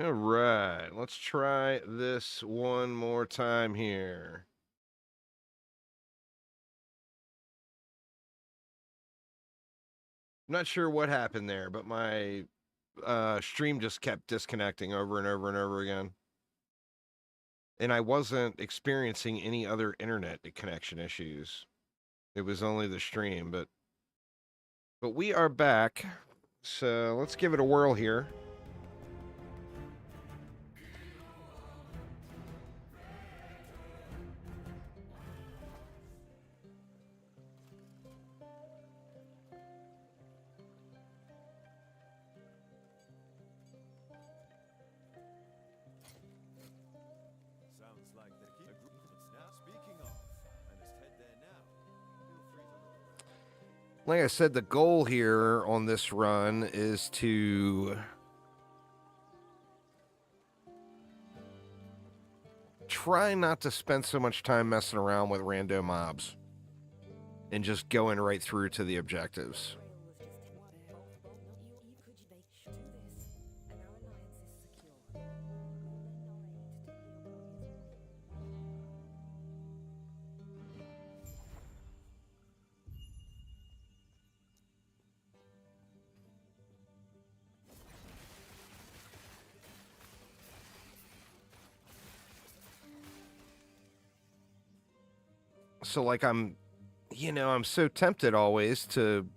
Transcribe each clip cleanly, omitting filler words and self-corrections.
All right, let's try this one more time here. I'm not sure what happened there, but my stream just kept disconnecting over and over and over again. And I wasn't experiencing any other internet connection issues. It was only the stream, but we are back. So let's give it a whirl here. Sounds like the group is now speaking of. I must head there now. Feel free to look. Like I said, the goal here on this run is to try not to spend so much time messing around with rando mobs and just going right through to the objectives. So like I'm so tempted always to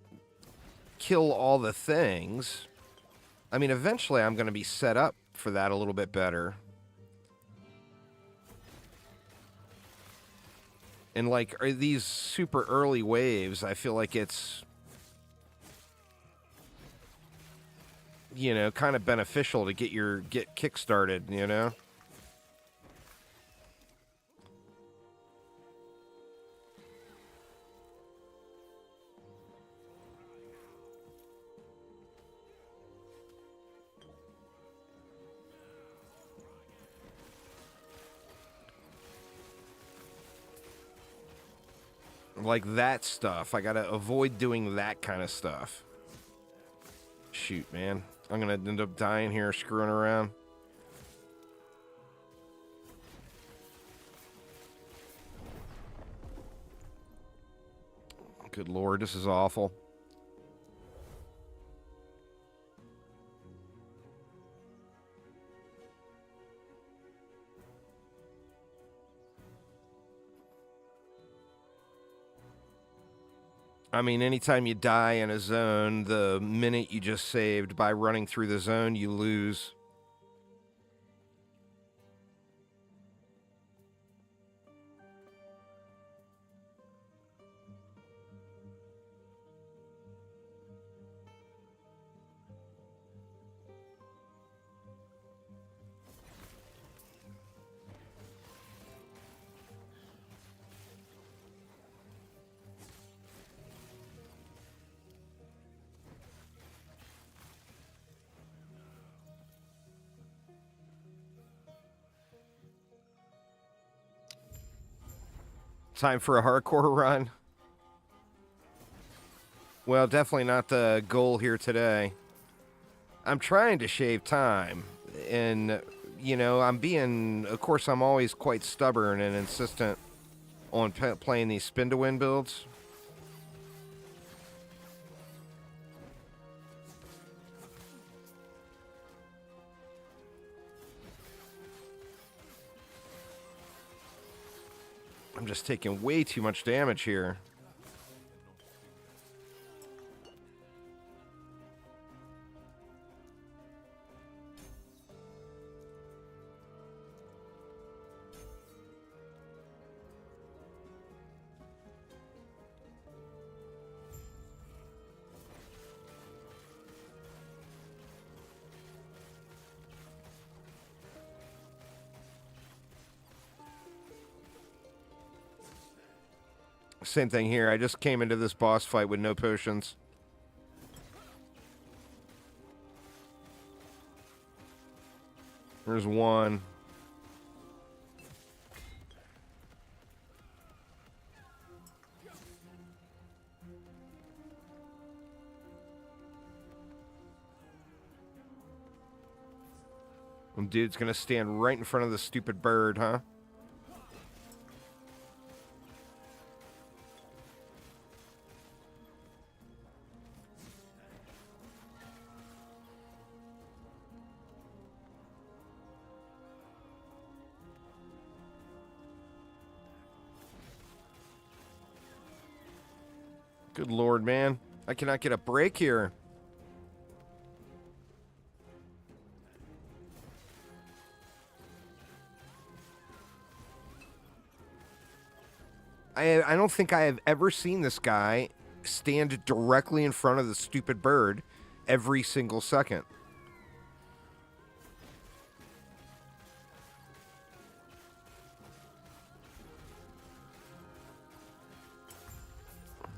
kill all the things. I mean, eventually I'm going to be set up for that a little bit better. And like these super early waves, I feel like it's kind of beneficial to get kick-started, Like that stuff. I gotta avoid doing that kind of stuff. Shoot, man. I'm gonna end up dying here screwing around. Good lord, this is awful. I mean, anytime you die in a zone, the minute you just saved by running through the zone, you lose. Time for a hardcore run. Well, definitely not the goal here today. I'm trying to shave time, and of course, I'm always quite stubborn and insistent on playing these spin to win builds. I'm just taking way too much damage here. Same thing here. I just came into this boss fight with no potions. There's one. Some dude's gonna stand right in front of the stupid bird, huh? Good lord, man. I cannot get a break here. I don't think I have ever seen this guy stand directly in front of the stupid bird every single second.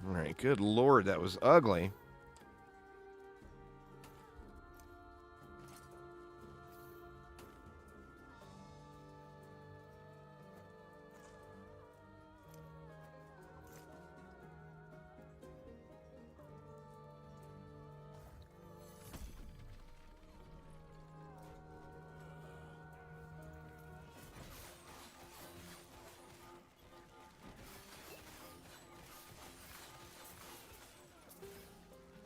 All right, good lord, that was ugly.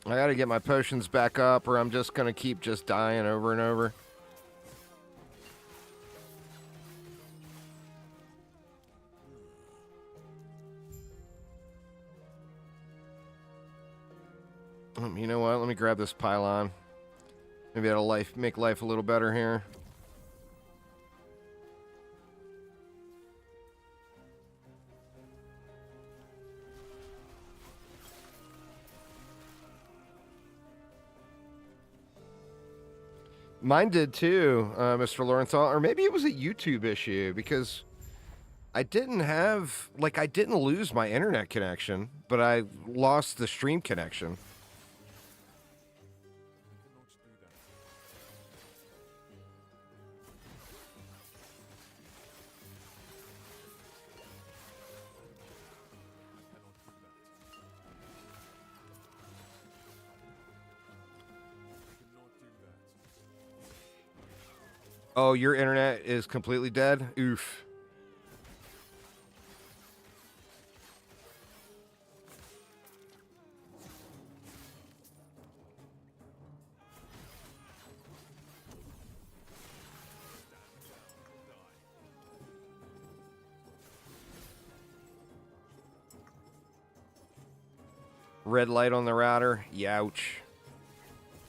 I gotta get my potions back up, or I'm just gonna keep just dying over and over. You know what? Let me grab this pylon. Maybe that'll make life a little better here. Mine did too, Mr. Lorenthal. Or maybe it was a YouTube issue because I didn't have, like, I didn't lose my internet connection, but I lost the stream connection. Oh, your internet is completely dead? Oof. Red light on the router. Youch.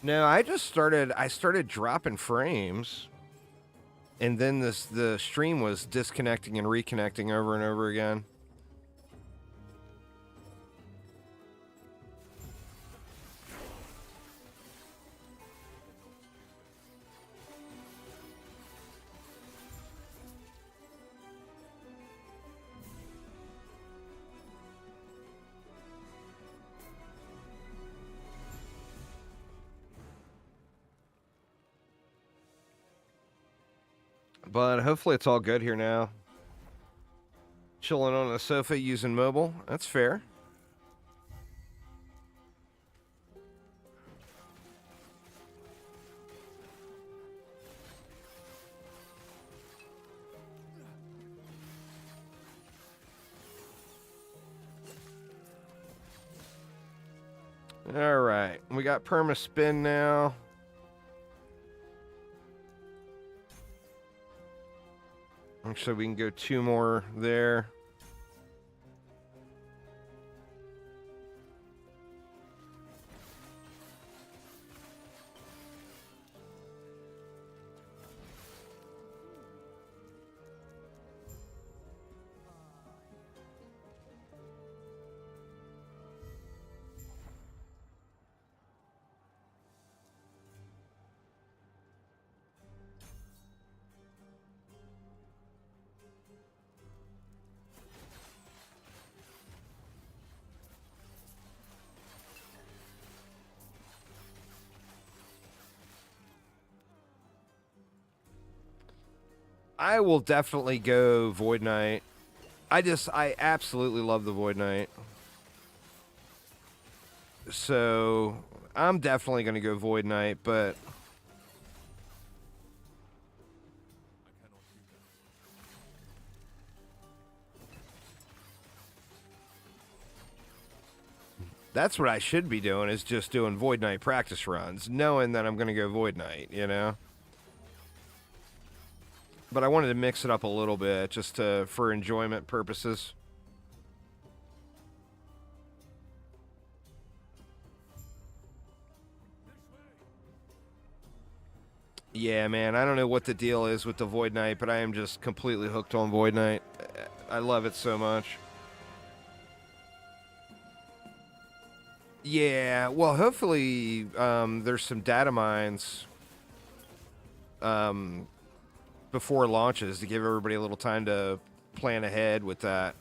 No, I started dropping frames. And then the stream was disconnecting and reconnecting over and over again. But hopefully it's all good here now. Chilling on the sofa using mobile. That's fair. All right. We got perma spin now. Actually, we can go 2 more there. I will definitely go Void Knight. I absolutely love the Void Knight. So, I'm definitely going to go Void Knight, but That's what I should be doing, is just doing Void Knight practice runs, knowing that I'm going to go Void Knight, you know? But I wanted to mix it up a little bit, just for enjoyment purposes. Yeah, man, I don't know what the deal is with the Void Knight, but I am just completely hooked on Void Knight. I love it so much. Yeah, well, hopefully there's some data mines before it launches to give everybody a little time to plan ahead with that.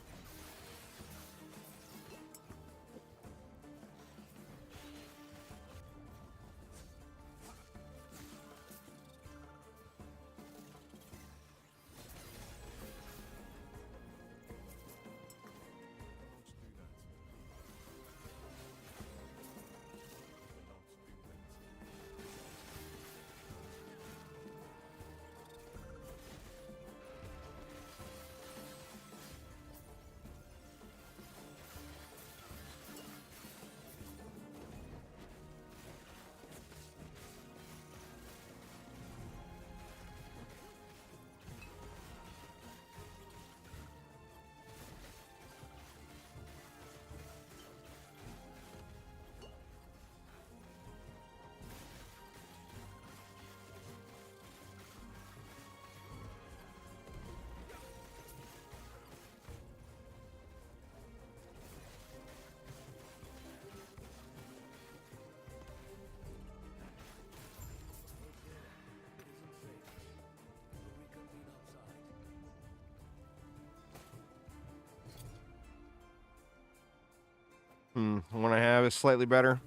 One I have is slightly better.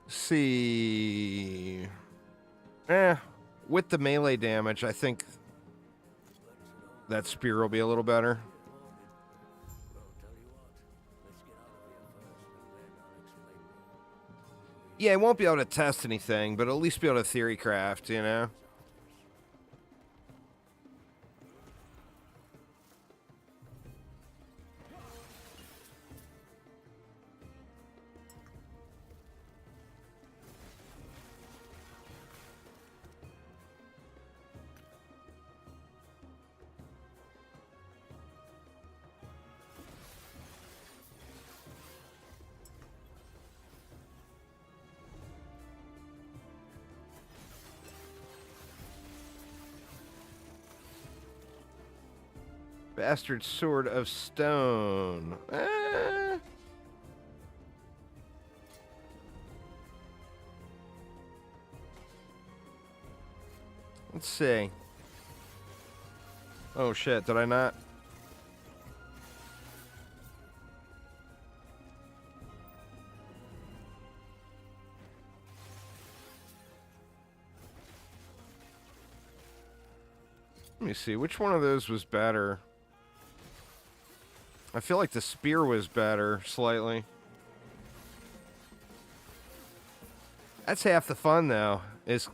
See. With the melee damage, I think that spear will be a little better. Yeah, I won't be able to test anything, but at least be able to theory craft, you know? Bastard Sword of Stone. Let's see. Oh shit, did I not? Let me see, which one of those was better? I feel like the spear was better, slightly. That's half the fun, though, is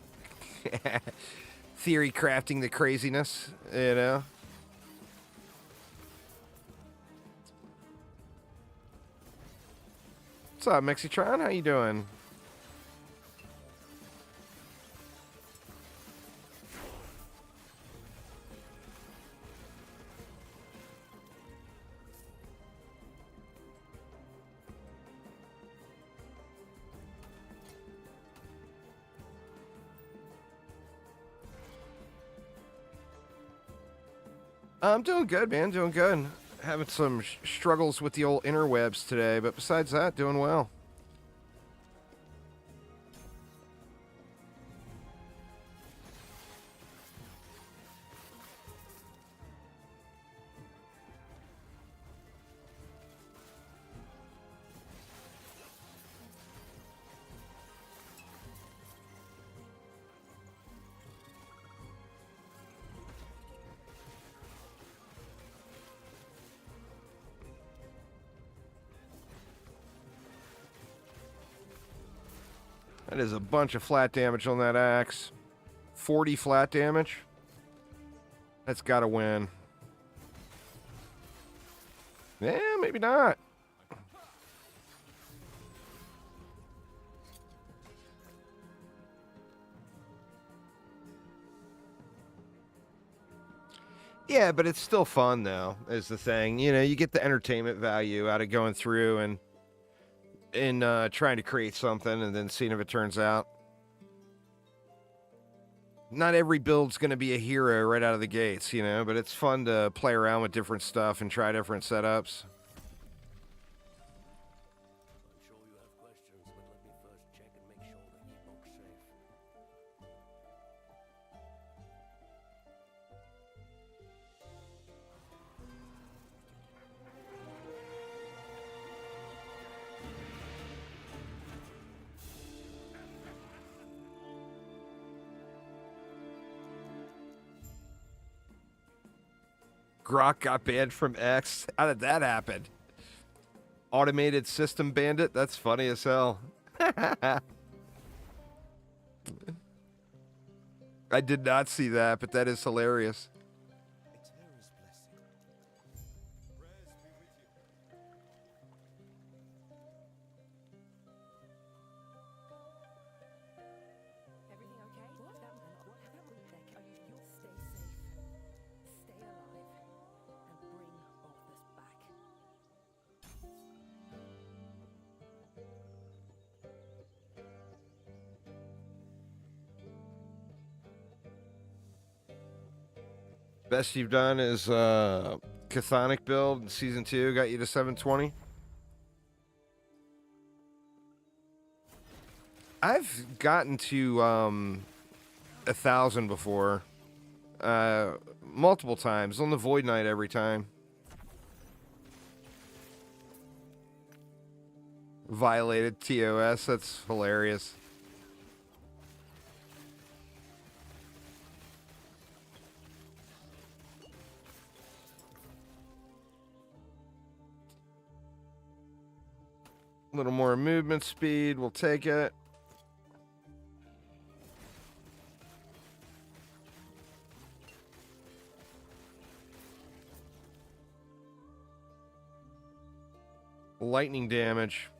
theory crafting the craziness, you know? What's up, Mexitron? How you doing? I'm doing good, man. Doing good. Having some struggles with the old interwebs today, but besides that, doing well. That is a bunch of flat damage on that axe. 40 flat damage. That's got to win. Yeah, maybe not. Yeah, but it's still fun though, is the thing. You know, you get the entertainment value out of going through and trying to create something and then seeing if it turns out. Not every build's going to be a hero right out of the gates, you know, but it's fun to play around with different stuff and try different setups. I'm sure you have questions, but let me first check and make sure the Epoch's safe. Grok got banned from X. How did that happen? Automated system bandit? That's funny as hell. I did not see that, but that is hilarious. A terror's blessing. Prayers be with you. Everything okay? What happened? What happened? You'll stay safe, stay alive, and bring Balthus back. Best you've done is Chthonic build in season 2, got you to 720. I've gotten to 1,000 before. Multiple times on the Void Knight every time. Violated TOS, that's hilarious. A little more movement speed, we'll take it. Lightning damage.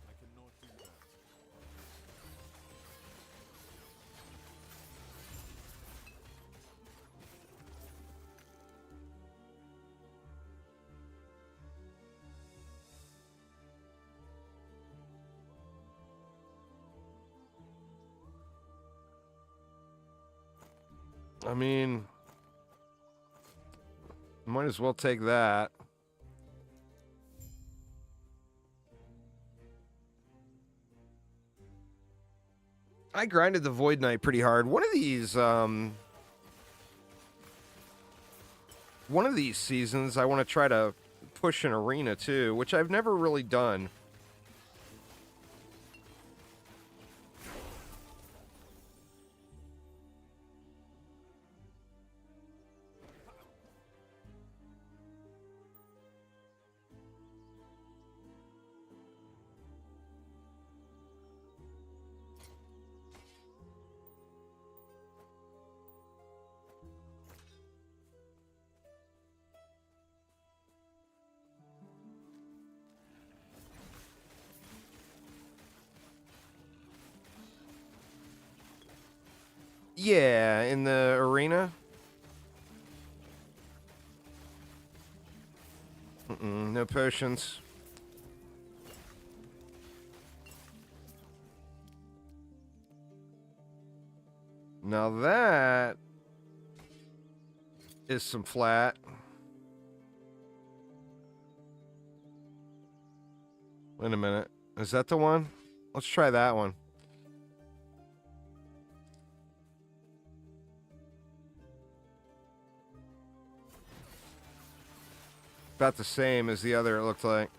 I cannot do that. I mean, might as well take that. I grinded the Void Knight pretty hard. One of these seasons, I want to try to push an arena too, which I've never really done. Yeah, in the arena. No potions. Now that is some flat. Wait a minute. Is that the one? Let's try that one. About the same as the other, it looked like.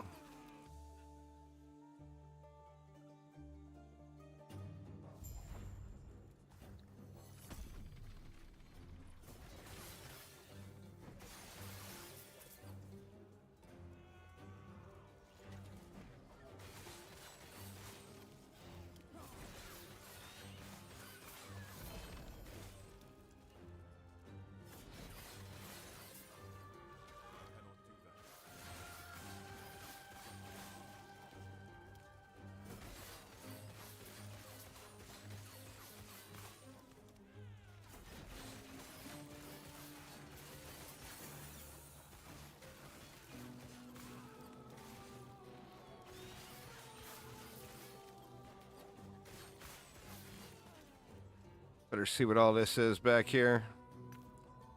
Better see what all this is back here.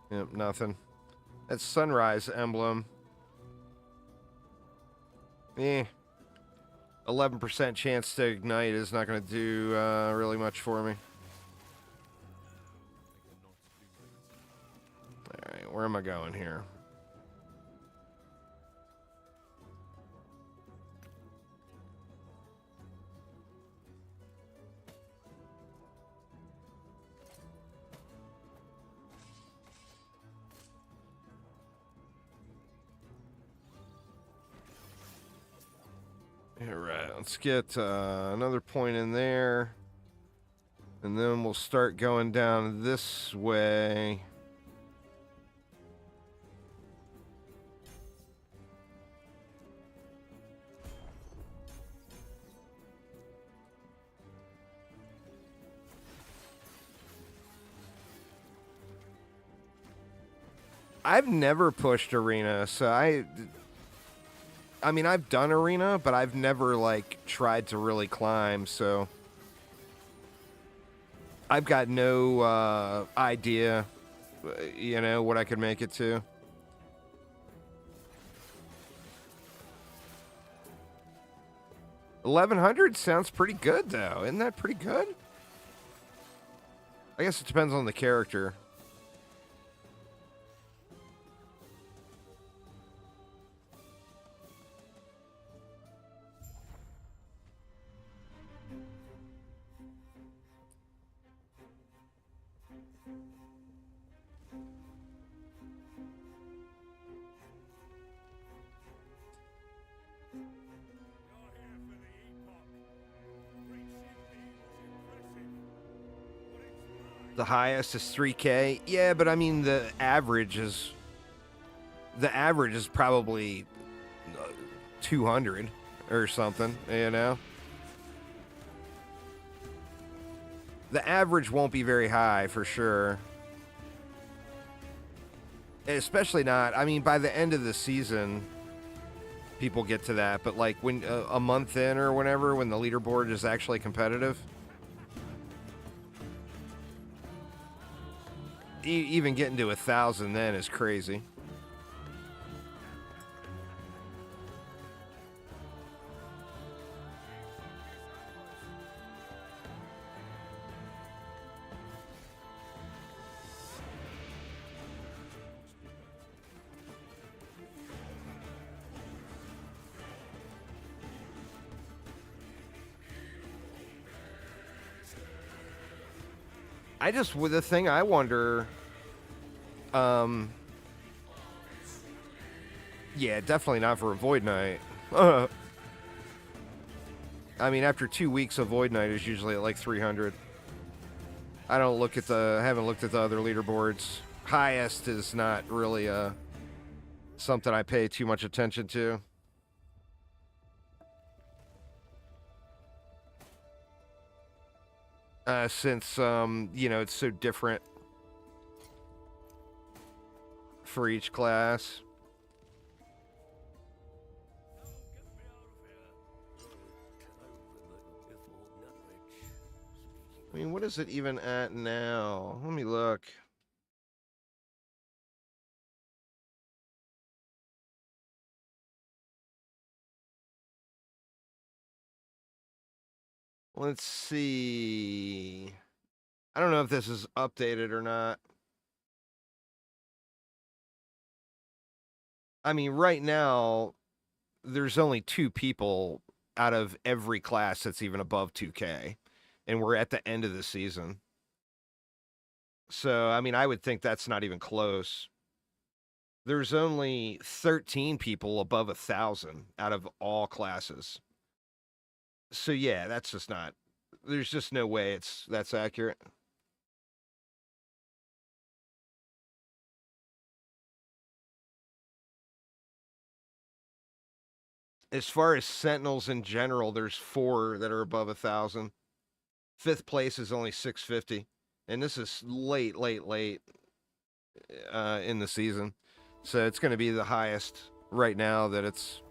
Yep, nothing. That's sunrise emblem. 11% chance to ignite is not going to do really much for me. Alright, where am I going here? Alright, let's get another point in there. And then we'll start going down this way. I've never pushed arena, so I mean, I've done arena, but I've never, like, tried to really climb, so I've got no idea, you know, what I could make it to. $1,100 sounds pretty good, though. Isn't that pretty good? I guess it depends on the character. The highest is 3K. Yeah, but I mean the average is probably 200 or something, you know. The average won't be very high for sure. Especially not, I mean, by the end of the season people get to that, but like when a month in or whenever, when the leaderboard is actually competitive, even getting to 1,000 then is crazy. The thing I wonder, yeah, definitely not for a Void Knight. I mean, after 2 weeks, a Void Knight is usually at like 300. I haven't looked at the other leaderboards. Highest is not really something I pay too much attention to. Since, you know, it's so different for each class. I mean, what is it even at now? Let me look. Let's see. I don't know if this is updated or not. I mean, right now, there's only 2 people out of every class that's even above 2K. And we're at the end of the season. So, I mean, I would think that's not even close. There's only 13 people above 1,000 out of all classes. So, yeah, that's just not... There's just no way that's accurate. As far as Sentinels in general, there's 4 that are above 1,000. 5th place is only 650. And this is late in the season. So it's going to be the highest right now that it's,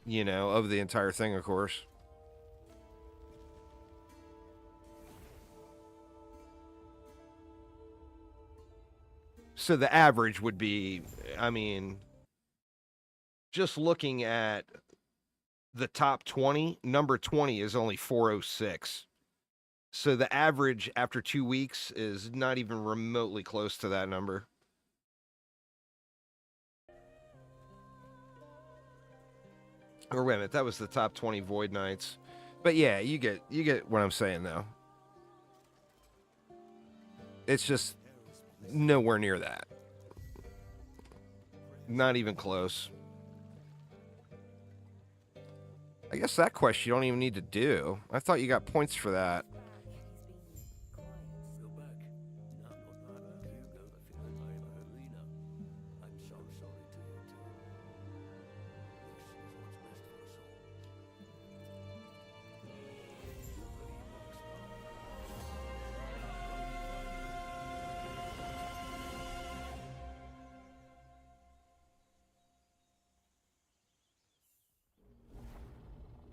you know, of the entire thing, of course. So the average would be, I mean, just looking at the top 20, number 20 is only 406. So the average after 2 weeks is not even remotely close to that number. Or wait a minute, that was the top 20 Void Knights. But yeah, you get what I'm saying though. It's just nowhere near that. Not even close. I guess that quest you don't even need to do. I thought you got points for that. Go back. No, not Hugo, the feeling I am Helena. I'm so sorry to you too. This is what's best for us all. Do the Epochs now.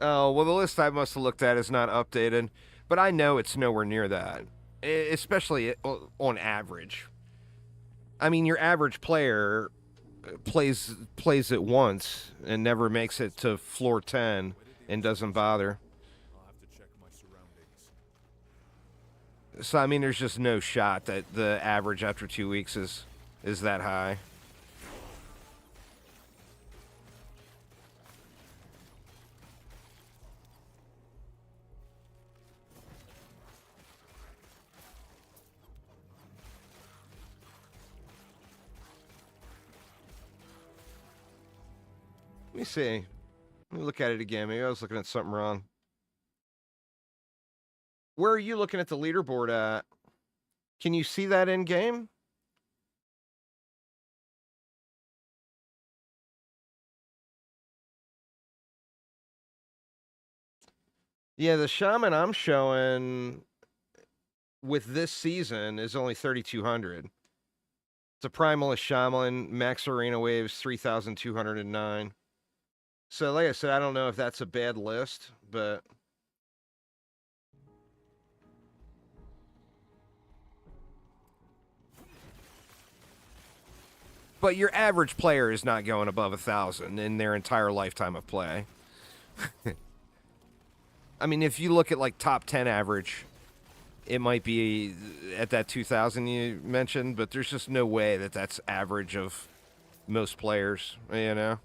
Oh, well, the list I must have looked at is not updated, but I know it's nowhere near that, especially on average. I mean, your average player plays it once and never makes it to floor 10 and doesn't bother. I'll have to check my surroundings. So, I mean, there's just no shot that the average after 2 weeks is that high. Let me see. Let me look at it again. Maybe I was looking at something wrong. Where are you looking at the leaderboard at? Can you see that in game? Yeah, the shaman I'm showing with this season is only 3,200. It's a primalist shaman, max arena waves 3,209. So, like I said, I don't know if that's a bad list, but your average player is not going above 1,000 in their entire lifetime of play. I mean, if you look at like top 10 average, it might be at that 2,000 you mentioned, but there's just no way that that's average of most players, you know?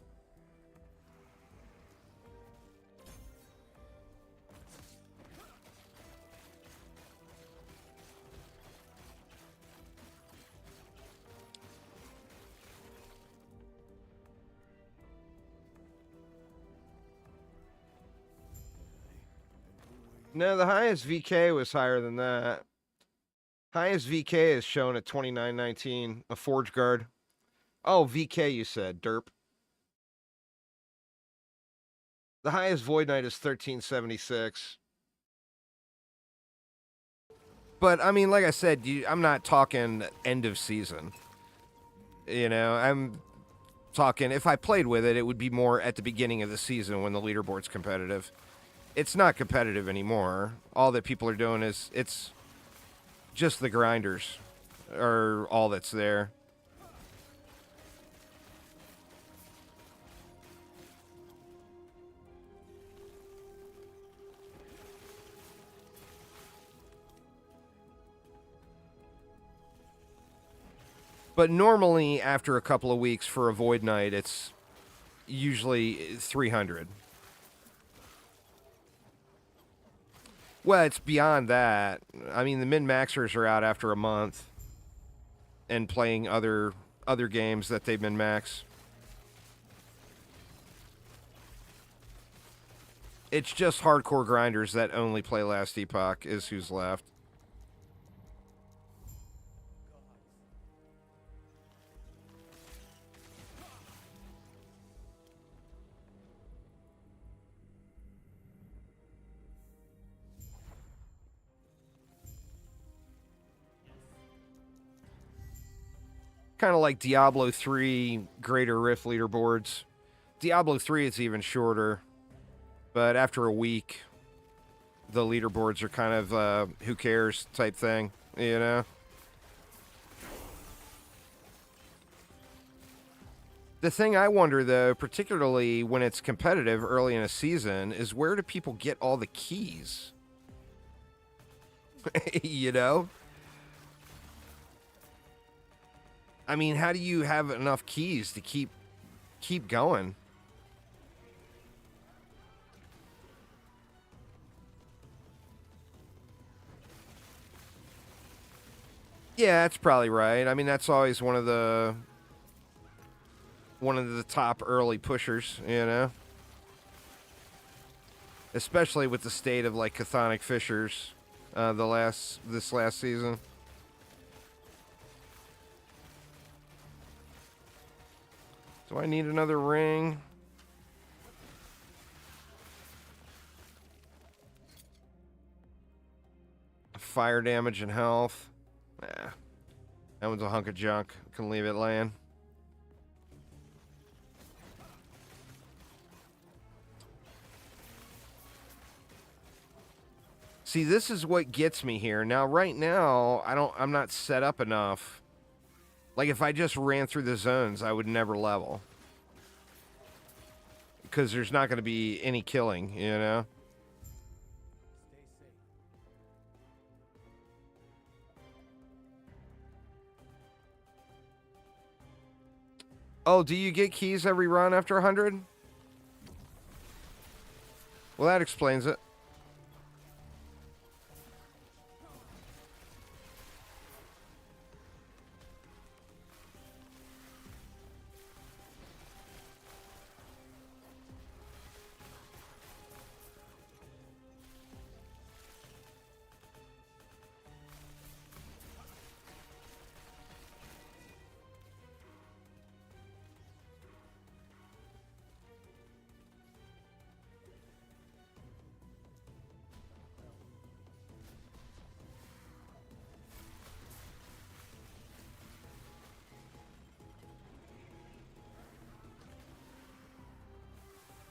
No, the highest VK was higher than that. Highest VK is shown at 2919, a Forge Guard. Oh, VK you said, derp. The highest Void Knight is 1376. But, I mean, like I said, I'm not talking end of season. You know, I'm talking, if I played with it, it would be more at the beginning of the season when the leaderboard's competitive. It's not competitive anymore. All that people are doing is, it's just the grinders are all that's there. But normally, after a couple of weeks for a Void Knight, it's usually 300. Well, it's beyond that. I mean, the min-maxers are out after a month and playing other games that they've min-max. It's just hardcore grinders that only play Last Epoch is who's left. Kind of like Diablo 3 Greater Rift leaderboards. Diablo 3 is even shorter, but after a week, the leaderboards are kind of who cares type thing, you know? The thing I wonder, though, particularly when it's competitive early in a season, is where do people get all the keys? You know? I mean, how do you have enough keys to keep going? Yeah, that's probably right. I mean, that's always one of the top early pushers, you know? Especially with the state of like chthonic fissures this last season. Do I need another ring? Fire damage and health. Nah. That one's a hunk of junk. Can leave it laying. See, this is what gets me here. Now, right now, I'm not set up enough. Like, if I just ran through the zones, I would never level. Because there's not going to be any killing, you know? Oh, do you get keys every run after 100? Well, that explains it.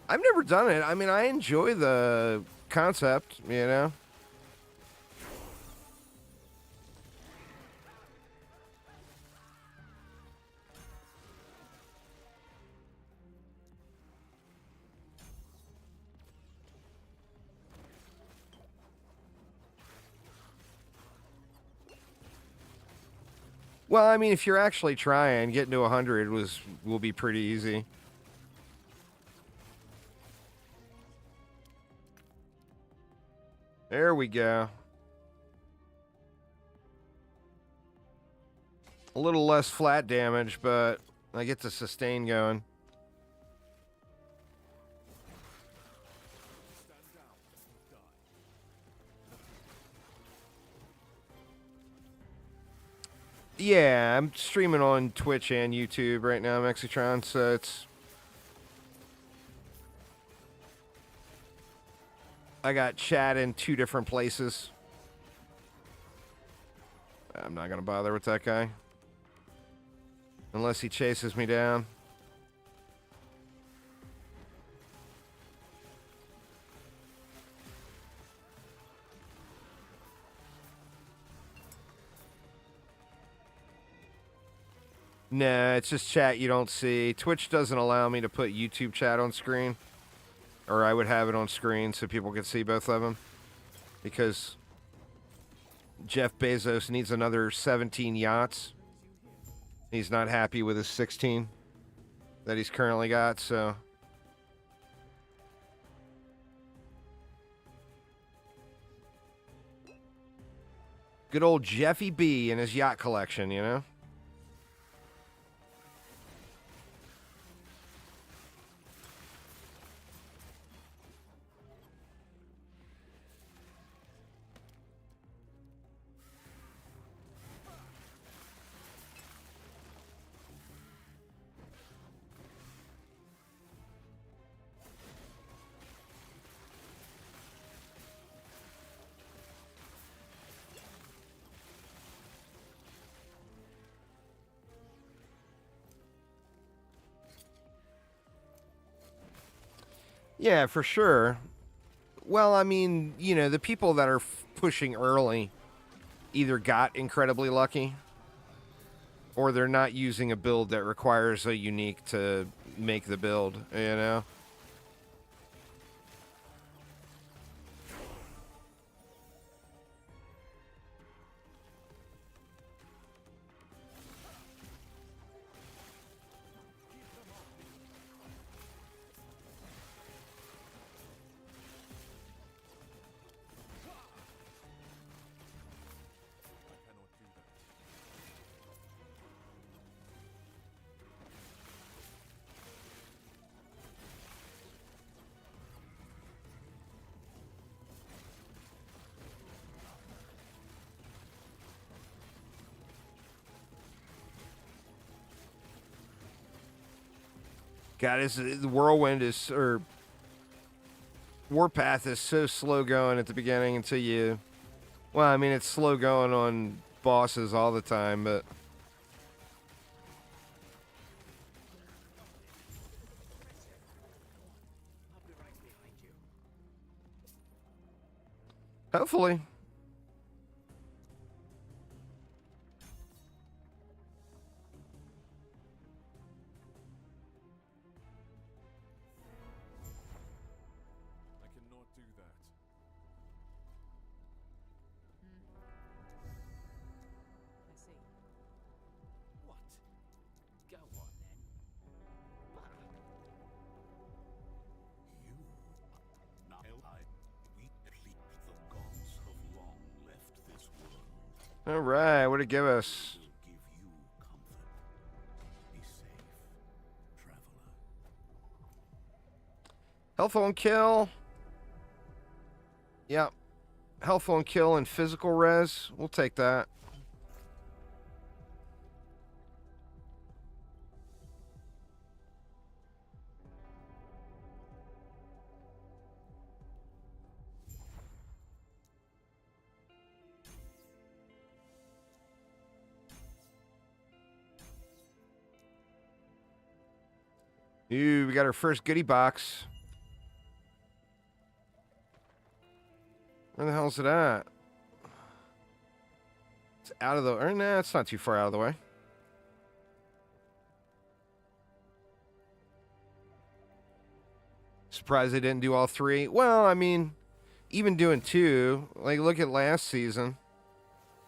I've never done it. I mean, I enjoy the concept, you know? Well, I mean, if you're actually trying, getting to 100 will be pretty easy. There we go. A little less flat damage, but I get the sustain going. Yeah, I'm streaming on Twitch and YouTube right now, Mexitron, so it's... I got chat in 2 different places. I'm not going to bother with that guy. Unless he chases me down. Nah, it's just chat you don't see. Twitch doesn't allow me to put YouTube chat on screen. Or I would have it on screen so people could see both of them. Because Jeff Bezos needs another 17 yachts. He's not happy with his 16 that he's currently got, so... Good old Jeffy B and his yacht collection, you know? Yeah, for sure. Well, I mean, you know, the people that are pushing early either got incredibly lucky or they're not using a build that requires a unique to make the build, you know? I cannot do that. God, the whirlwind is, or Warpath is so slow going at the beginning until you, well, I mean, it's slow going on bosses all the time, but hopefully. I cannot do that. I see. What? Go on then. You. Now we plead the gods have long left this world. All right, what did it give us? Will give you comfort. Be safe, traveler. Health on kill. Yep. Health on kill and physical res. We'll take that. Ooh, we got our first goodie box. Where the hell's it at? It's out of the... Or, nah, it's not too far out of the way. Surprised they didn't do all three. Well, I mean, even doing two. Like, look at last season.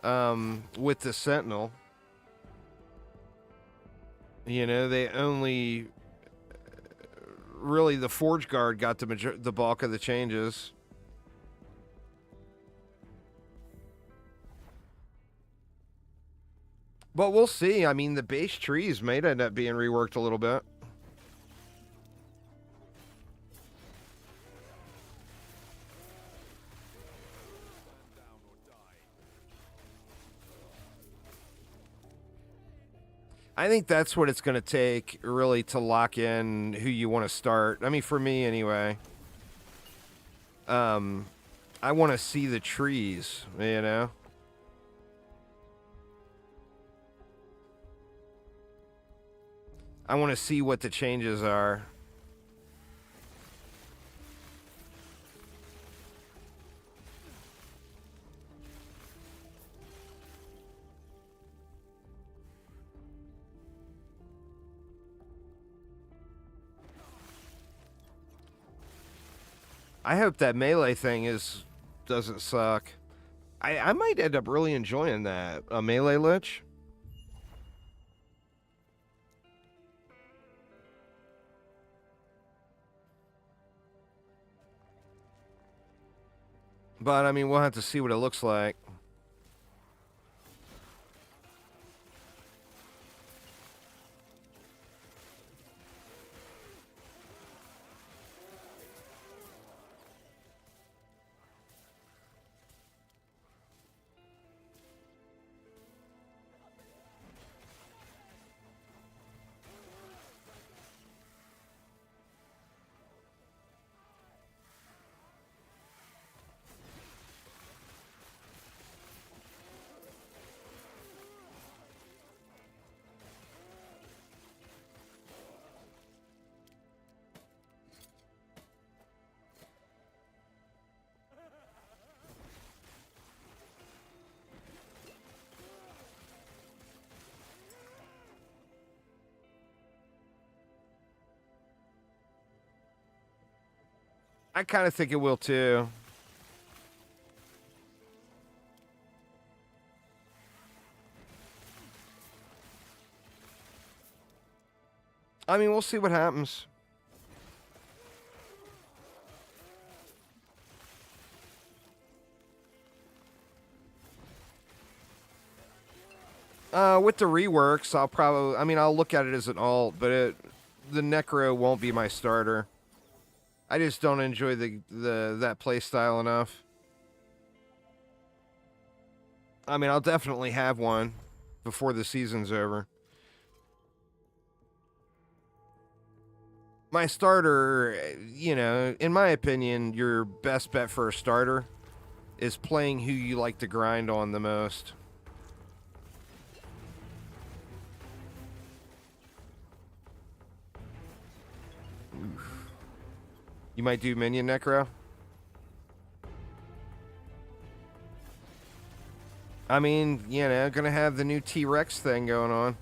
With the Sentinel. You know, they only... Really, the Forge Guard got the bulk of the changes. But we'll see. I mean, the base trees may end up being reworked a little bit. Stand down or die. I think that's what it's going to take, really, to lock in who you want to start. I mean, for me, anyway. I want to see the trees, you know? I want to see what the changes are. I hope that melee thing doesn't suck. I might end up really enjoying that. A melee lich. But, I mean, we'll have to see what it looks like. I kind of think it will too. I mean, we'll see what happens. With the reworks, I'll look at it as an alt, but the Necro won't be my starter. I just don't enjoy that play style enough. I mean, I'll definitely have one before the season's over. My starter, in my opinion, your best bet for a starter is playing who you like to grind on the most. Oof. You might do Minion Necro. I mean, gonna have the new T-Rex thing going on.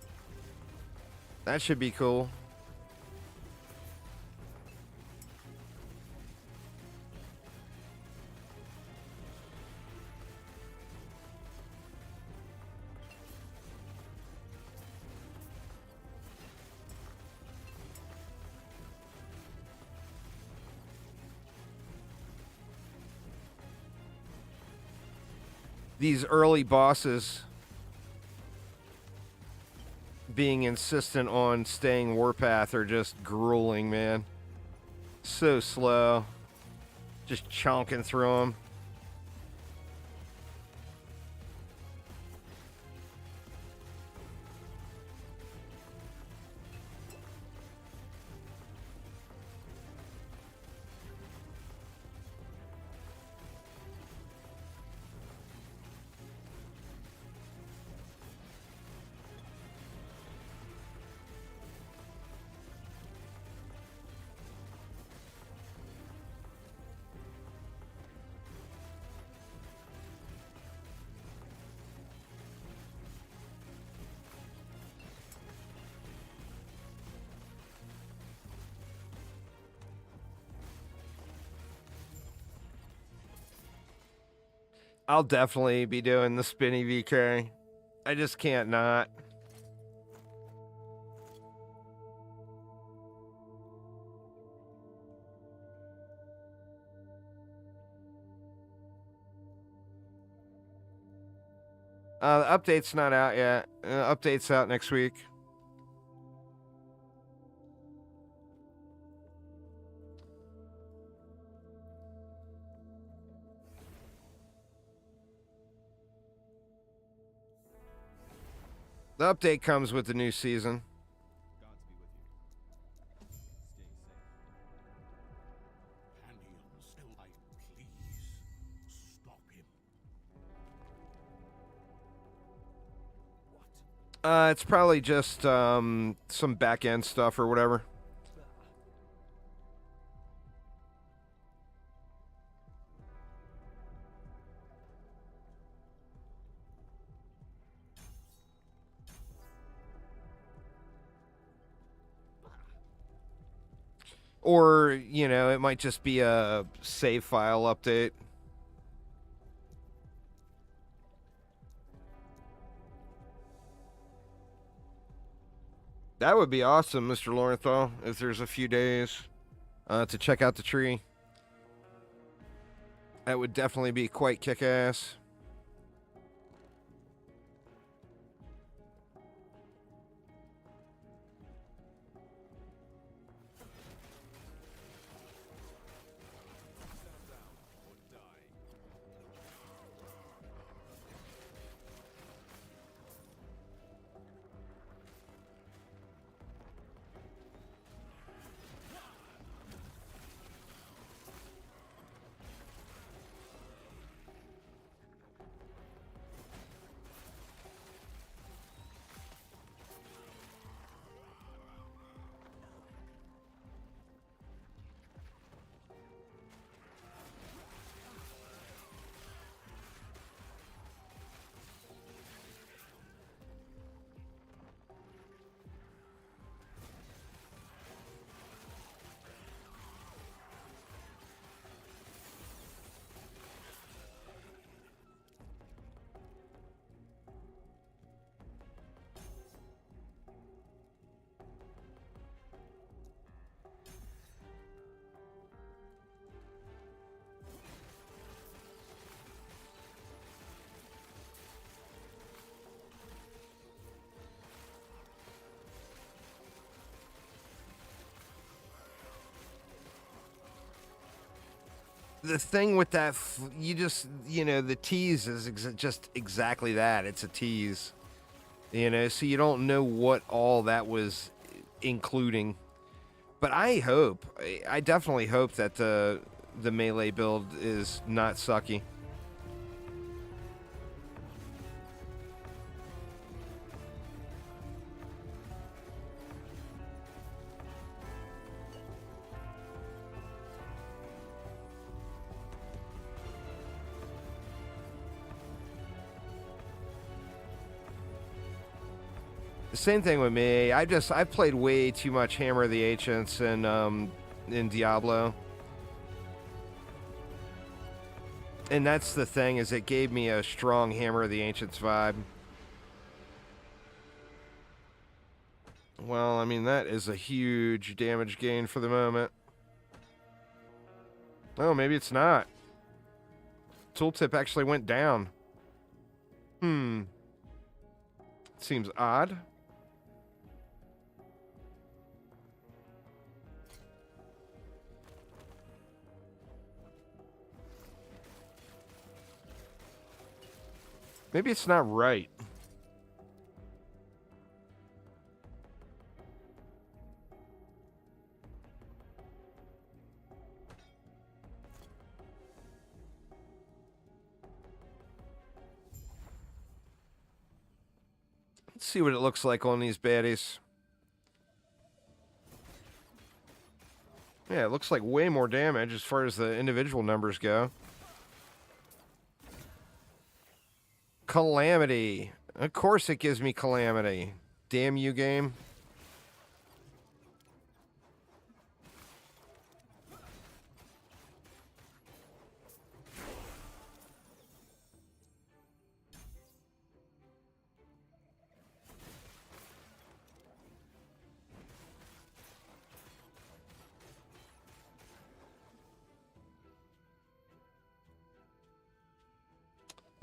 That should be cool. These early bosses being insistent on staying Warpath are just grueling, man. So slow. Just chonking through them. I'll definitely be doing the spinny VK. I just can't not. The update's not out yet. Update's out next week. The update comes with the new season. Gods be with you. Stay safe. Companions, please stop him. What? It's probably just some back end stuff or whatever. Or, it might just be a save file update. That would be awesome, Mr. Lorenthal, if there's a few days to check out the tree. That would definitely be quite kick-ass. Stand down or die. the thing with that, you just, the tease is just exactly that. It's a tease, so you don't know what all that was including. But I definitely hope that the melee build is not sucky. Same thing with me. I've played way too much Hammer of the Ancients and in Diablo. And that's the thing, is it gave me a strong Hammer of the Ancients vibe. Well, I mean, that is a huge damage gain for the moment. Oh, maybe it's not. Tooltip actually went down. Seems odd. Maybe it's not right. Let's see what it looks like on these baddies. Yeah, it looks like way more damage as far as the individual numbers go. Calamity. Of course it gives me Calamity. Damn you, game.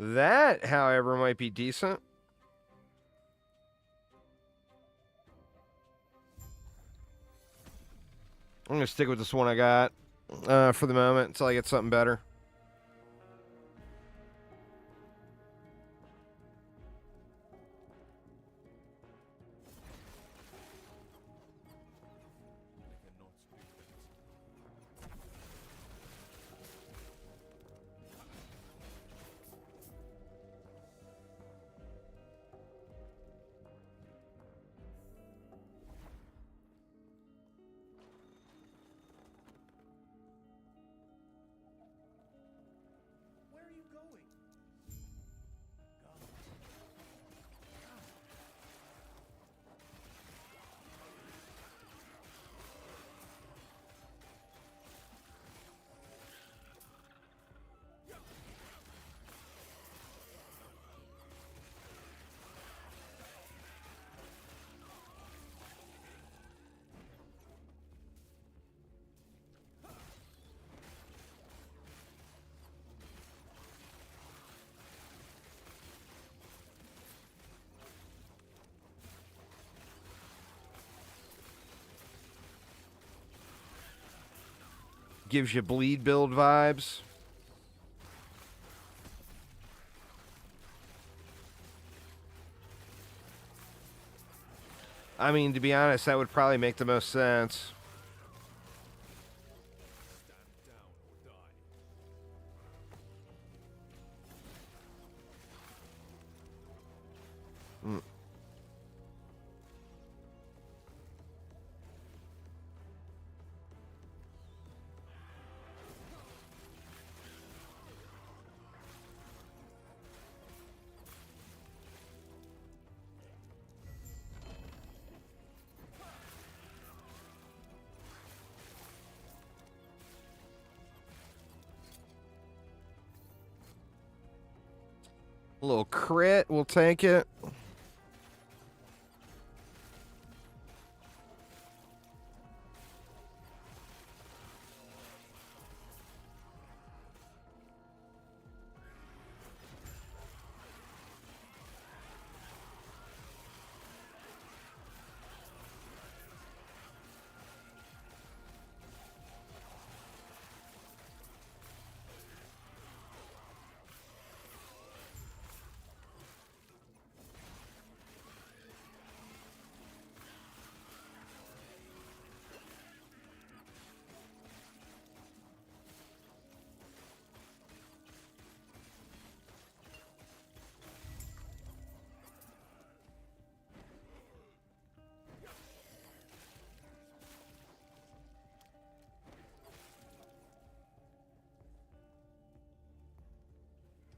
That, however, might be decent. I'm going to stick with this one I got for the moment until I get something better. Gives you bleed build vibes. I mean, to be honest, that would probably make the most sense. A little crit, we'll take it.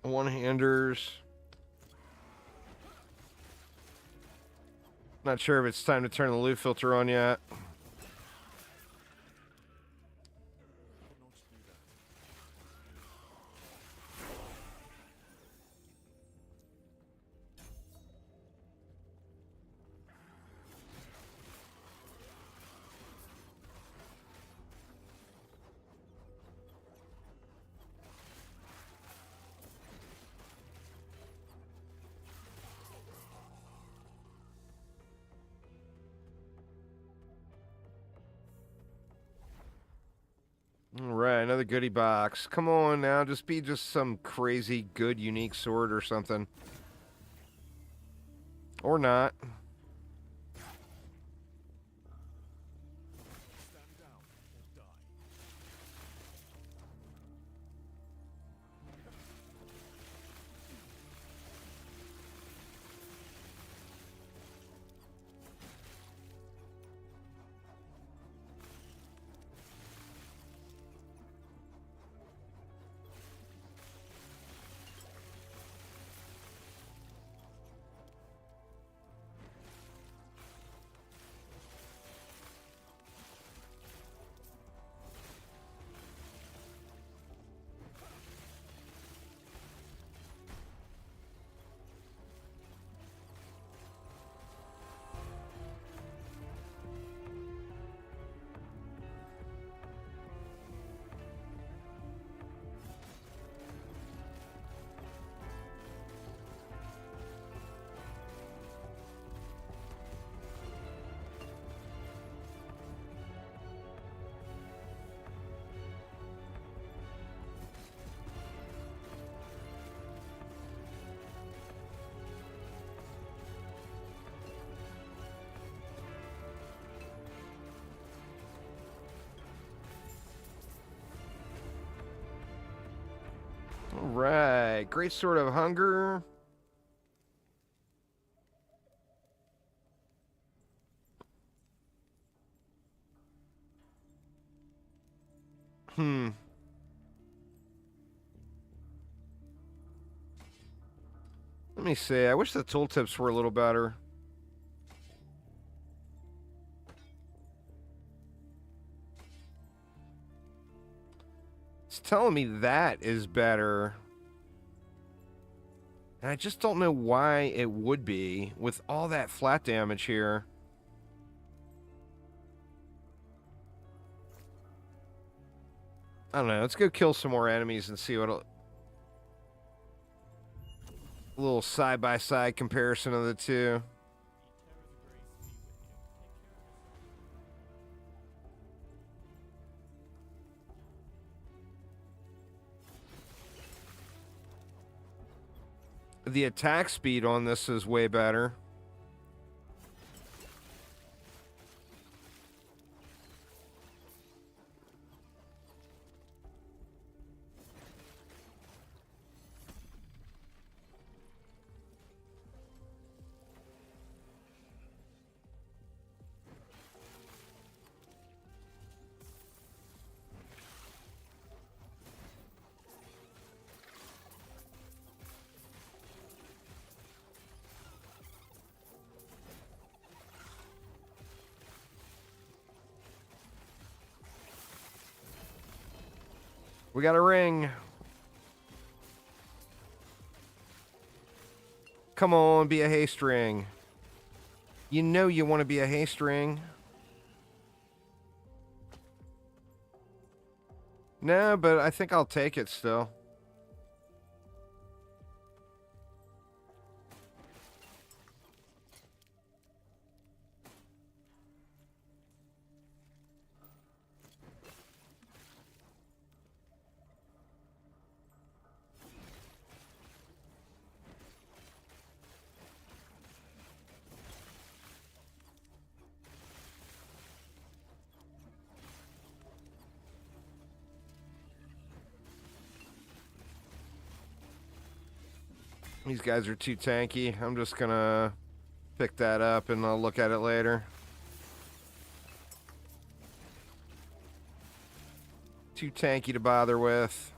One-handers. Not sure if it's time to turn the loot filter on yet. All right, another goodie box. Come on now, just be just some crazy good unique sword or something. Or not. Stand down or die. All right, great sword of hunger. Let me see. I wish the tooltips were a little better. It's telling me that is better. And I just don't know why it would be with all that flat damage here. I don't know. Let's go kill some more enemies and see what a little side-by-side comparison of the two. The attack speed on this is way better. We got a ring. Come on, be a haste ring. You know you want to be a haste ring. No, but I think I'll take it still. These guys are too tanky. I'm just gonna pick that up and I'll look at it later. Too tanky to bother with.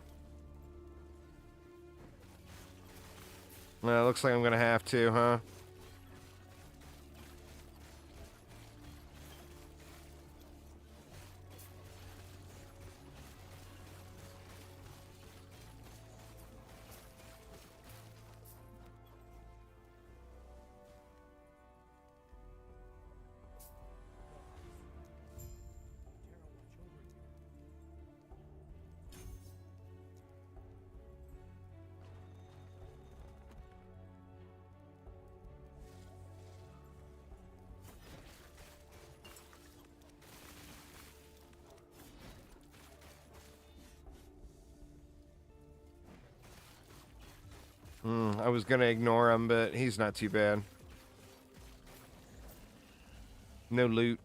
Well, looks like I'm gonna have to, huh? I was gonna ignore him, but he's not too bad. No loot.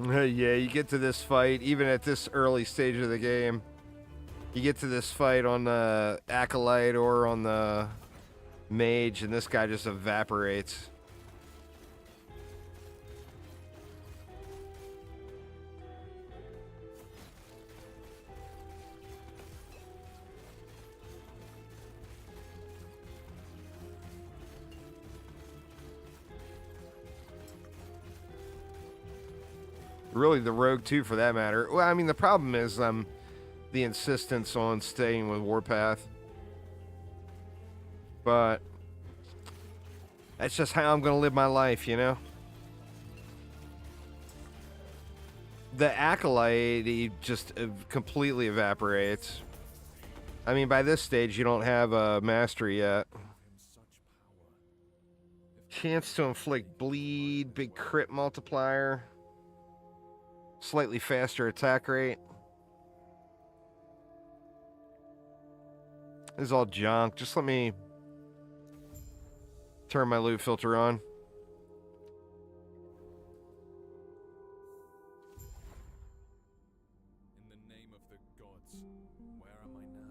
Yeah, you get to this fight, even at this early stage of the game. You get to this fight on the Acolyte or on the Mage, and this guy just evaporates. Really, the Rogue, too, for that matter. Well, I mean, the problem is the insistence on staying with Warpath. But that's just how I'm going to live my life, you know? The Acolyte, he just completely evaporates. I mean, by this stage, you don't have a mastery yet. Chance to inflict bleed, big crit multiplier. Slightly faster attack rate. This is all junk. Just let me turn my loot filter on. In the name of the gods, where am I now?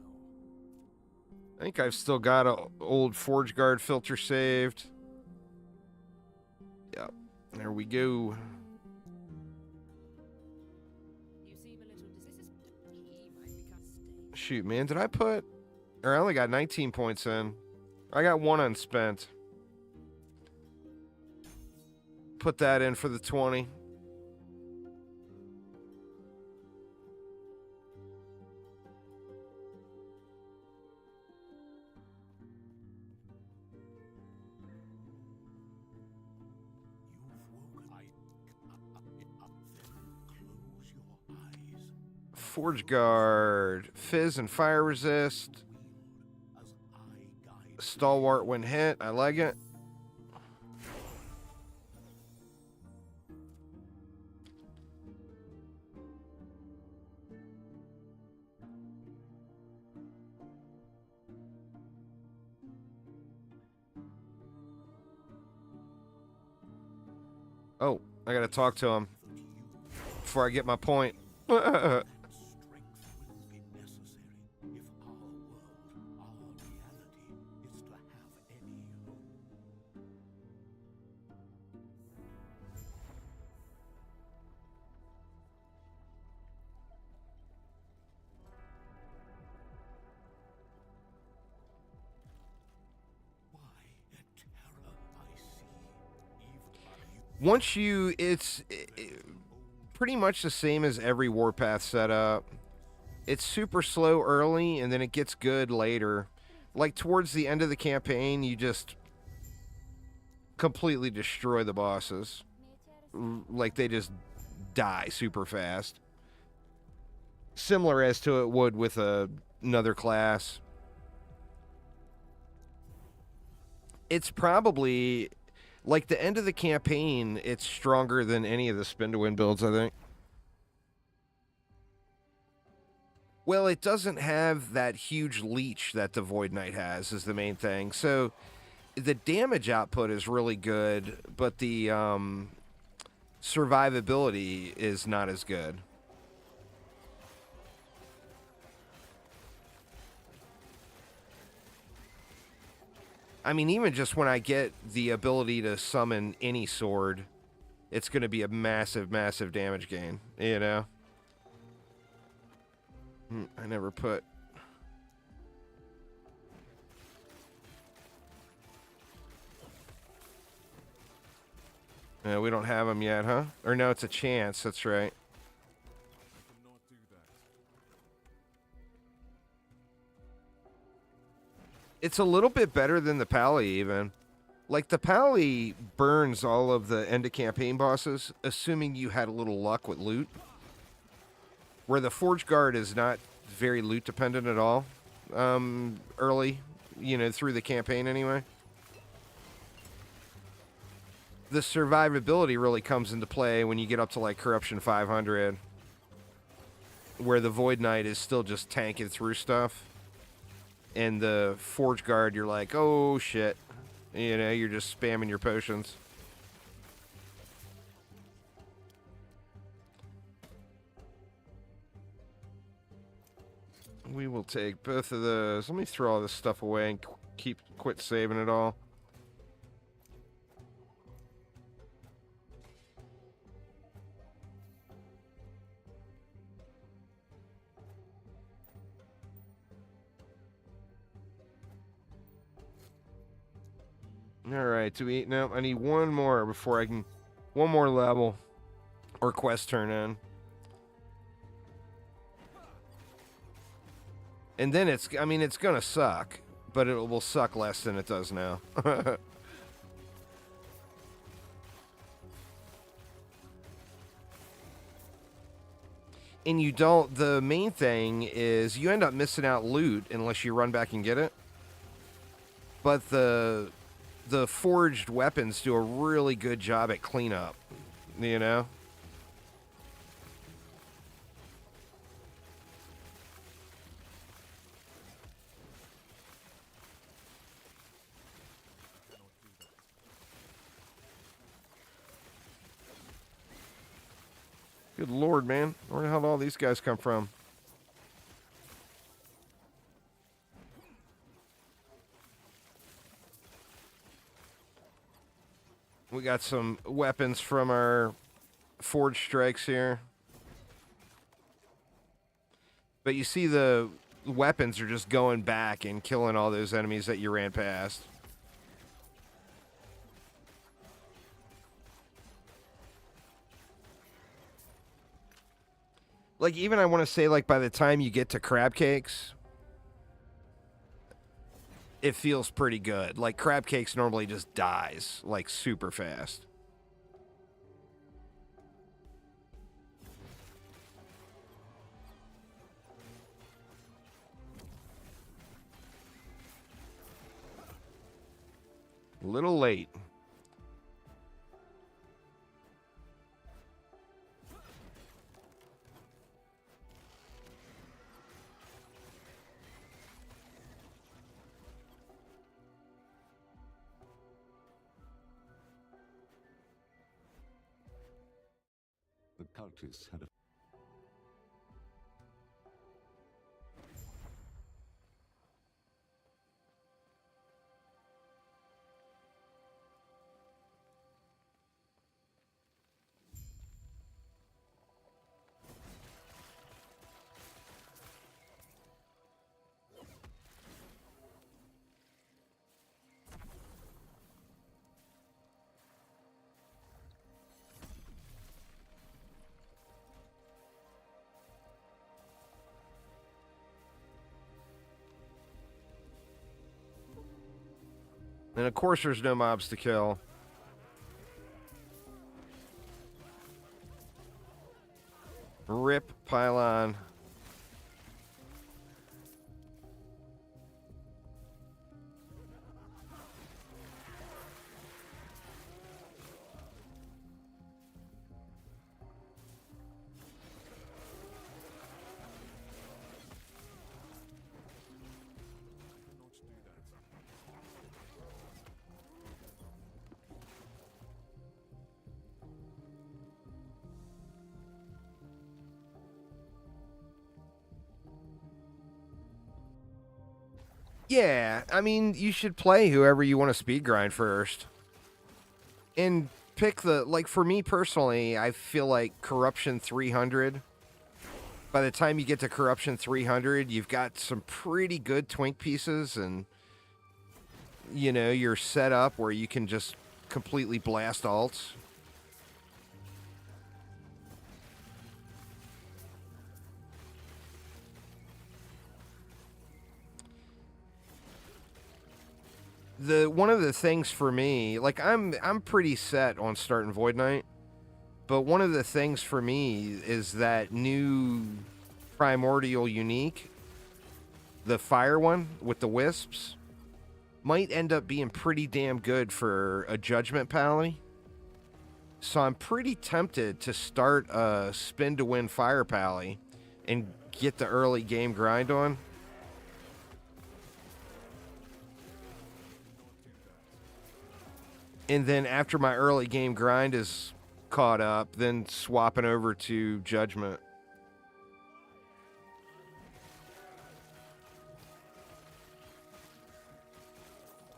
I think I've still got an old Forge Guard filter saved. Yep. There we go. You seem a little he might become stable. Shoot, man. Did I put... Or I only got 19 points in. I got 1 unspent. Put that in for the 20. Forge Guard, Fizz and Fire Resist. Stalwart when hit. I like it. Oh, I gotta talk to him before I get my point. Once you, pretty much the same as every Warpath setup. It's super slow early, and then it gets good later. Like, towards the end of the campaign, you just completely destroy the bosses. Like, they just die super fast. Similar as to it would with another class. It's probably, like, the end of the campaign, it's stronger than any of the spin-to-win builds, I think. Well, it doesn't have that huge leech that the Void Knight has, is the main thing. So the damage output is really good, but the survivability is not as good. I mean, even just when I get the ability to summon any sword, it's going to be a massive, massive damage gain, you know? I never put... we don't have them yet, huh? Or no, it's a chance, that's right. I cannot do that. It's a little bit better than the Pally, even. Like, the Pally burns all of the end-of-campaign bosses, assuming you had a little luck with loot. Where the Forge Guard is not very loot-dependent at all. Early, you know, through the campaign anyway. The survivability really comes into play when you get up to, like, Corruption 500. Where the Void Knight is still just tanking through stuff. And the Forge Guard, you're like, oh, shit. You know, you're just spamming your potions. We will take both of those. Let me throw all this stuff away and quit saving it all. Alright, do we... No, I need one more before I can... One more level. Or quest turn in. And then it's... I mean, it's gonna suck. But it will suck less than it does now. And you don't... The main thing is you end up missing out loot unless you run back and get it. But the forged weapons do a really good job at cleanup, you know? Good lord, man. Where the hell did all these guys come from? We got some weapons from our forged strikes here. But you see the weapons are just going back and killing all those enemies that you ran past. Like, even I want to say, like, by the time you get to crab cakes, it feels pretty good. Like, crab cakes normally just dies, like, super fast. A little late. The cultists had a And of course there's no mobs to kill. Rip pylon. Yeah, I mean, you should play whoever you want to speed grind first. And pick the, like, for me personally, I feel like Corruption 300. By the time you get to Corruption 300, you've got some pretty good twink pieces, and, you know, you're set up where you can just completely blast alts. One of the things for me, like I'm pretty set on starting Void Knight, but one of the things for me is that new Primordial Unique, the fire one with the wisps, might end up being pretty damn good for a Judgment Pally. So I'm pretty tempted to start a spin to win fire pally and get the early game grind on. And then after my early game grind is caught up, then swapping over to Judgment.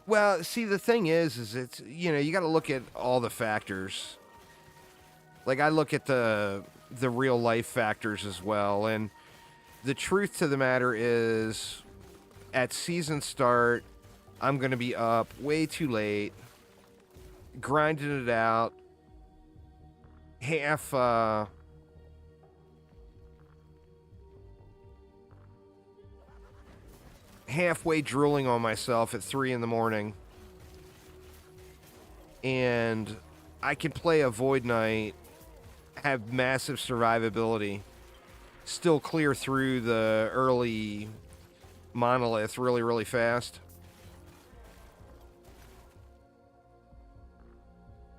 Well, see, the thing is it's, you know, you got to look at all the factors. Like, I look at the real life factors as well. And the truth to the matter is, at season start, I'm going to be up way too late, grinding it out, halfway drooling on myself at 3 in the morning, and I can play a Void Knight, have massive survivability, still clear through the early monolith really, really fast,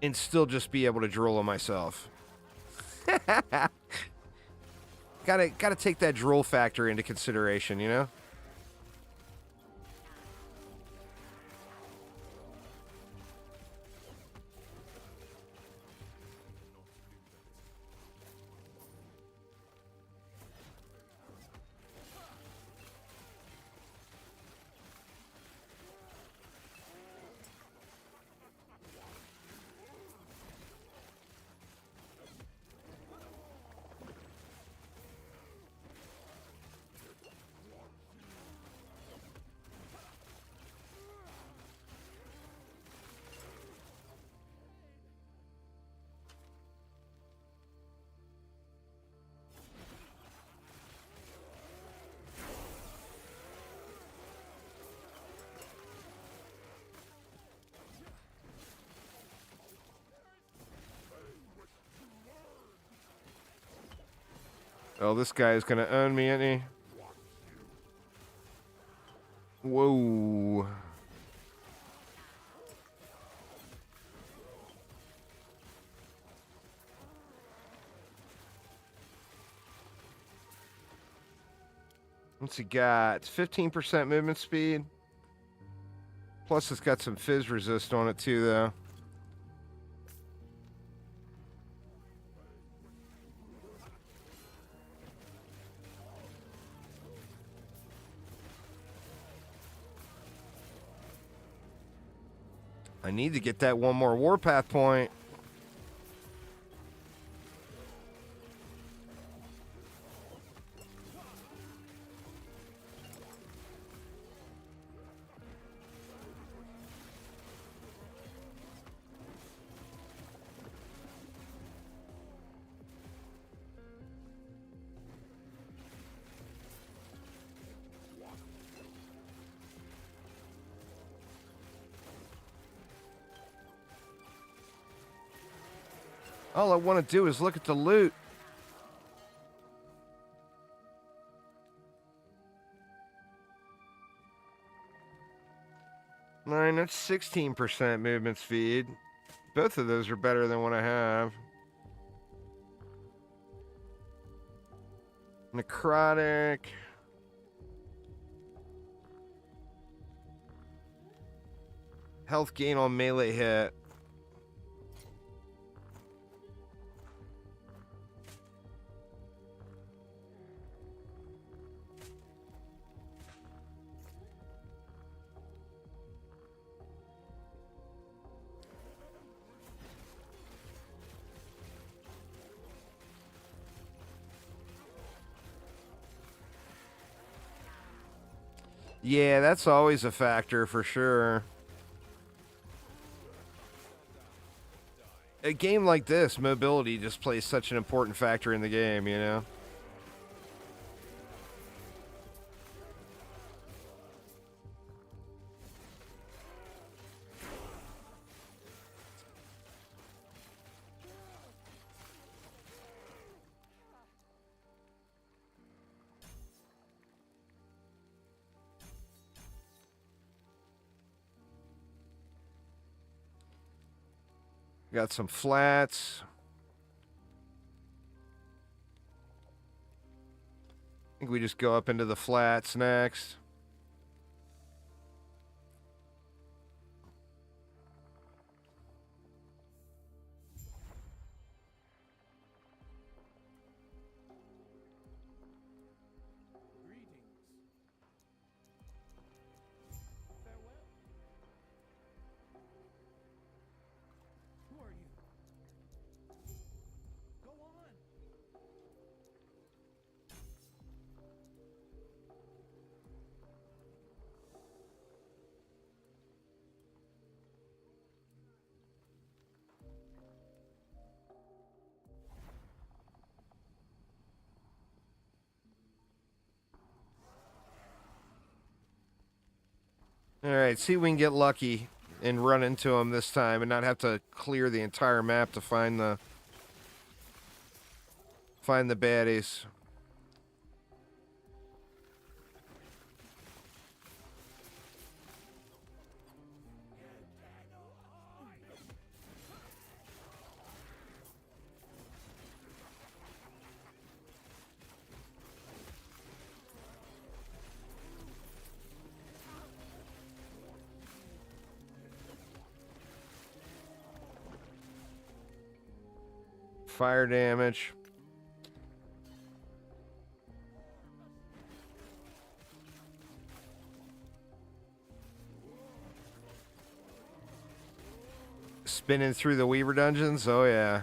and still just be able to drool on myself. Gotta take that drool factor into consideration, you know? Oh, this guy is gonna own me, isn't he? Whoa. What's he got? It's 15% movement speed. Plus, it's got some fizz resist on it, too, though. I need to get that one more warpath point. All I want to do is look at the loot. Nine, that's 16% movement speed. Both of those are better than what I have. Necrotic. Health gain on melee hit. Yeah, that's always a factor for sure. A game like this, mobility just plays such an important factor in the game, you know? Got some flats. I think we just go up into the flats next. Farewell. Who are you? Go on. All right, see if we can get lucky and run into them this time and not have to clear the entire map to find the baddies. Fire damage. Spinning through the Weaver dungeons? Oh, yeah.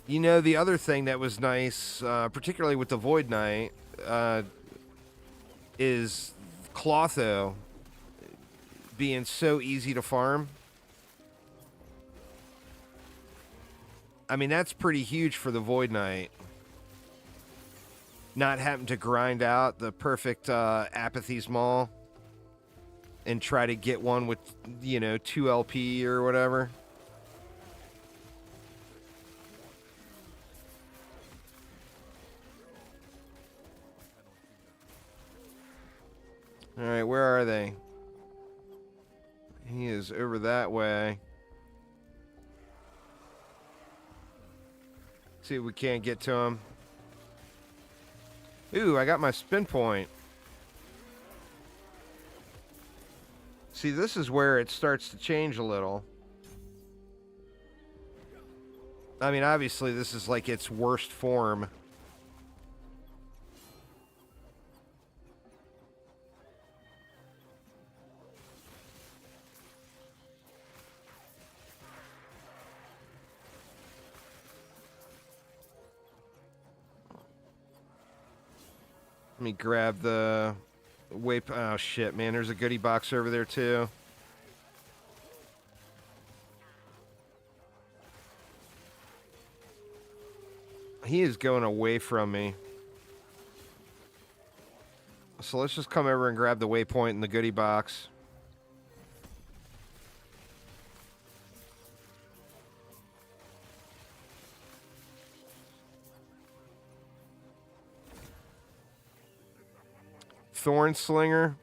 You know, the other thing that was nice, particularly with the Void Knight, is Clotho being so easy to farm. I mean, that's pretty huge for the Void Knight. Not having to grind out the perfect Apathy's Maul and try to get one with, you know, 2 LP or whatever. All right, where are they? He is over that way. See if we can't get to him. Ooh, I got my spin point. See, this is where it starts to change a little. I mean, obviously, this is like its worst form. Let me grab the oh shit, man, there's a goodie box over there too. He is going away from me. So let's just come over and grab the waypoint and the goodie box. Thorn Slinger?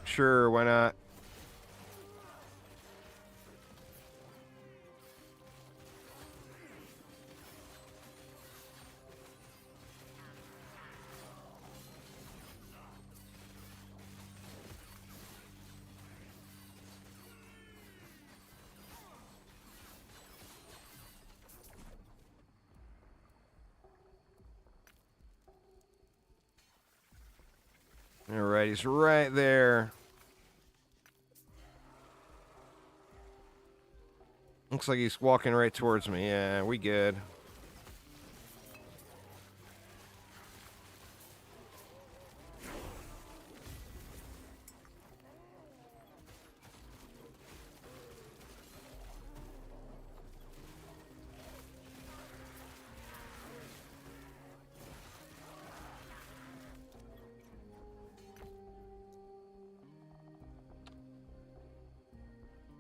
Sure, why not? All right, he's right there. Looks like he's walking right towards me. Yeah, we good.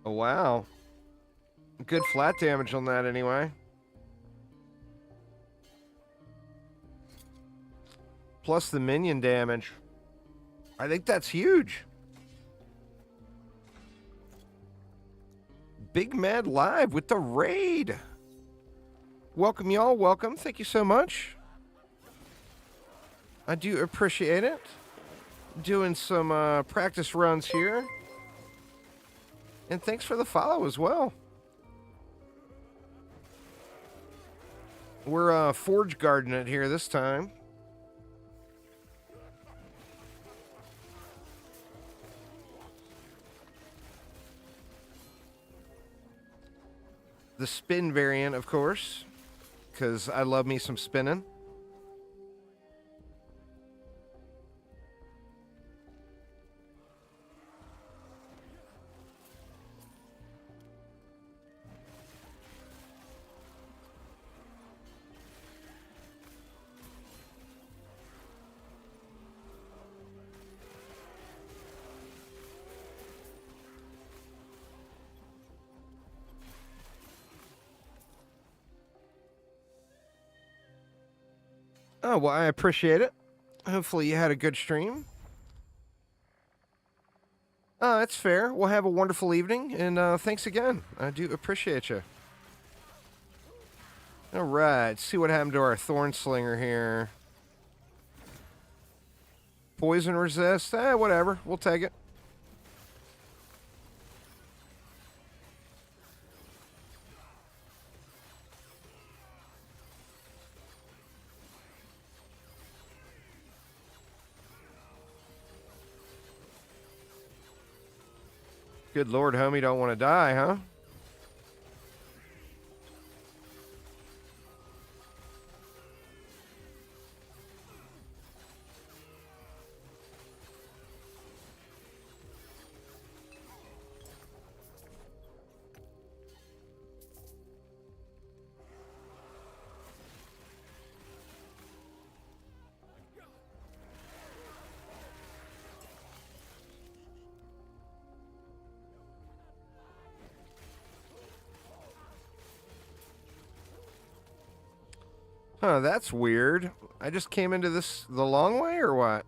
Oh, wow. Good flat damage on that anyway. Plus the minion damage. I think that's huge. Big Mad Live with the raid. Welcome, y'all. Welcome. Thank you so much. I do appreciate it. Doing some practice runs here. And thanks for the follow as well. We're Forge Gardening it here this time. The spin variant, of course, because I love me some spinning. Oh, well, I appreciate it. Hopefully you had a good stream. Oh, that's fair. We'll have a wonderful evening, and thanks again. I do appreciate you. All right, see what happened to our Thorn Slinger here. Poison resist? Whatever. We'll take it. Good Lord, homie, don't want to die, huh? Huh, that's weird. I just came into this the long way, or what?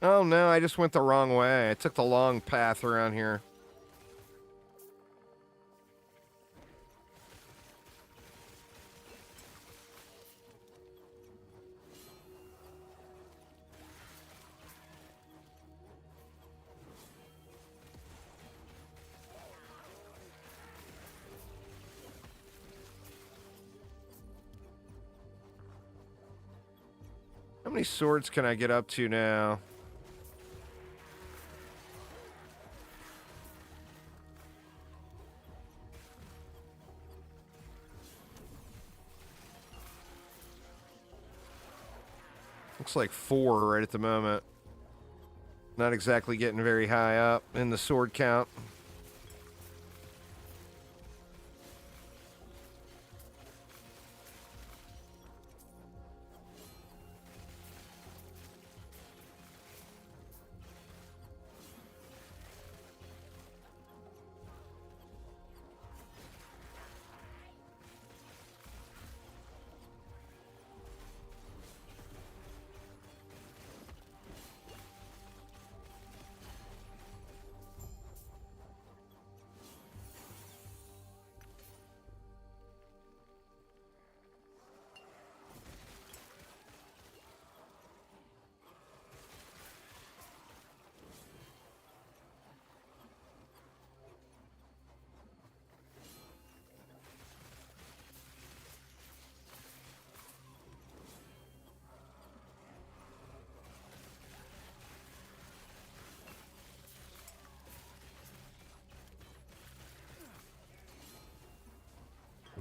Oh, no, I just went the wrong way. I took the long path around here. How many swords can I get up to now? Looks like 4 right at the moment. Not exactly getting very high up in the sword count.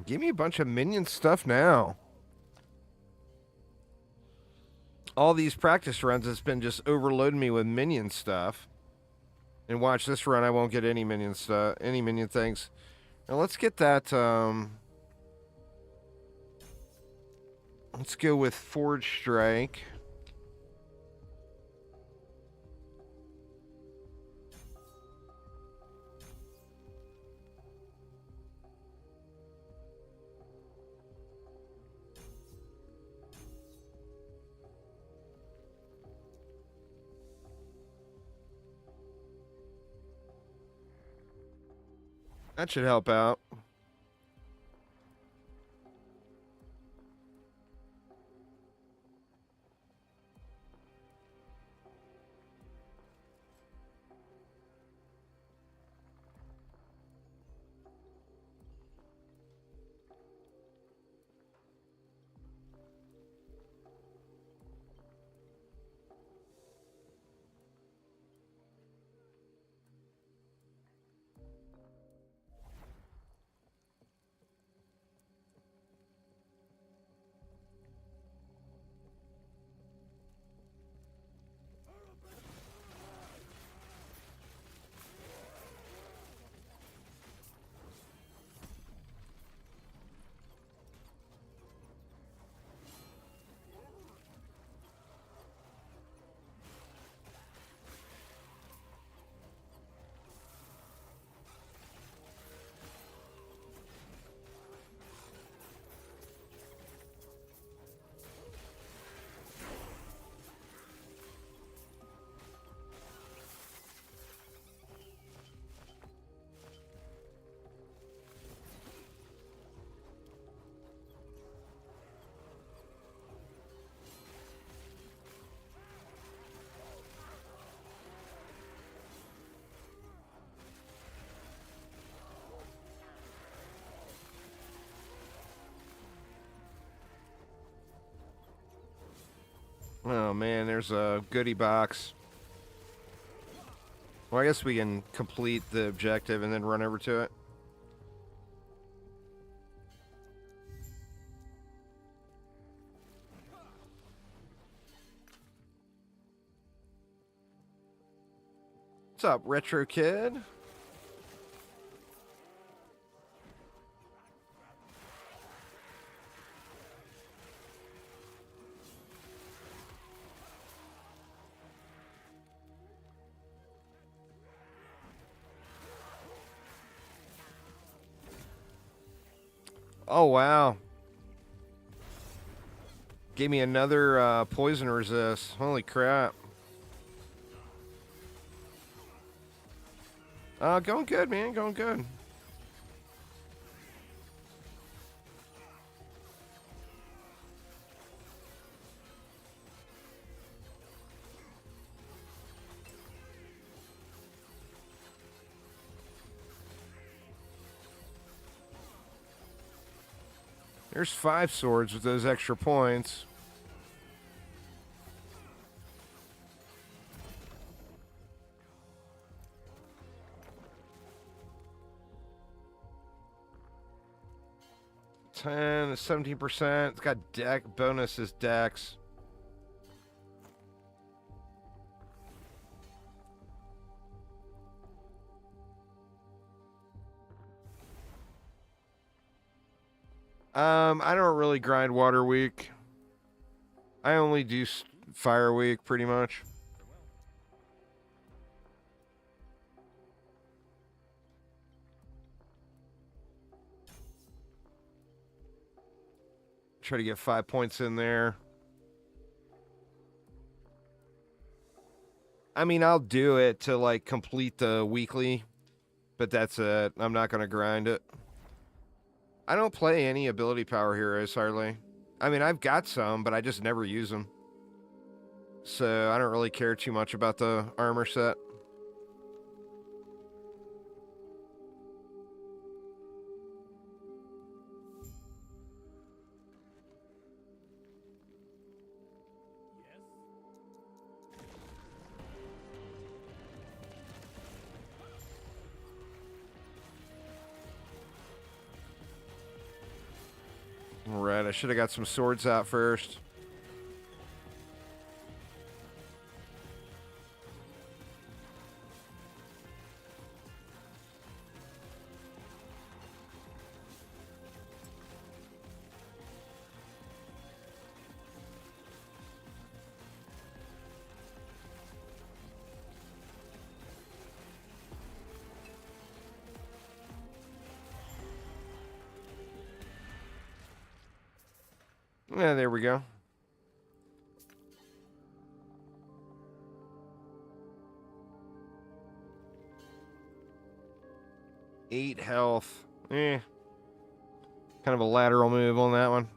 Give me a bunch of minion stuff now. All these practice runs, it's been just overloading me with minion stuff. And watch this run, I won't get any minion stuff, any minion things. Now let's get that, let's go with Forge Strike. That should help out. Oh man, there's a goodie box. Well, I guess we can complete the objective and then run over to it. What's up, Retro Kid? Oh, wow. Gave me another poison resist. Holy crap. Going good, man. Going good. There's 5 swords with those extra points. $10, 17%. It's got deck bonuses, dex. I don't really grind water week. I only do fire week pretty much. Try to get 5 points in there. I mean, I'll do it to like complete the weekly, but that's it. I'm not going to grind it. I don't play any ability power heroes hardly. I mean, I've got some, but I just never use them. So I don't really care too much about the armor set. Right, I should have got some swords out first. Yeah, there we go. Eight health. Kind of a lateral move on that one.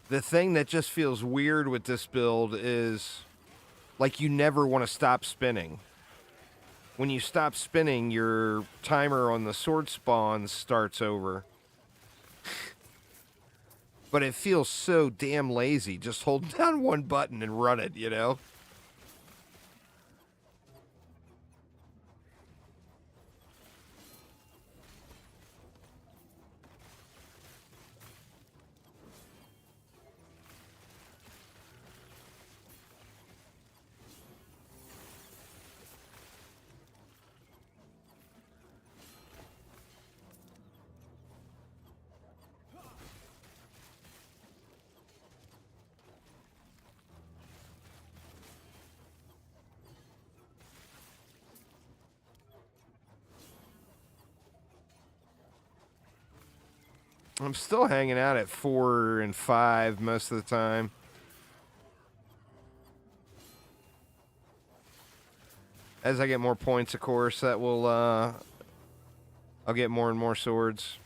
The thing that just feels weird with this build is, like, you never want to stop spinning. When you stop spinning, your timer on the sword spawns starts over. But it feels so damn lazy. Just hold down one button and run it, you know? I'm still hanging out at 4 and 5 most of the time. As I get more points, of course, that will, I'll get more and more swords.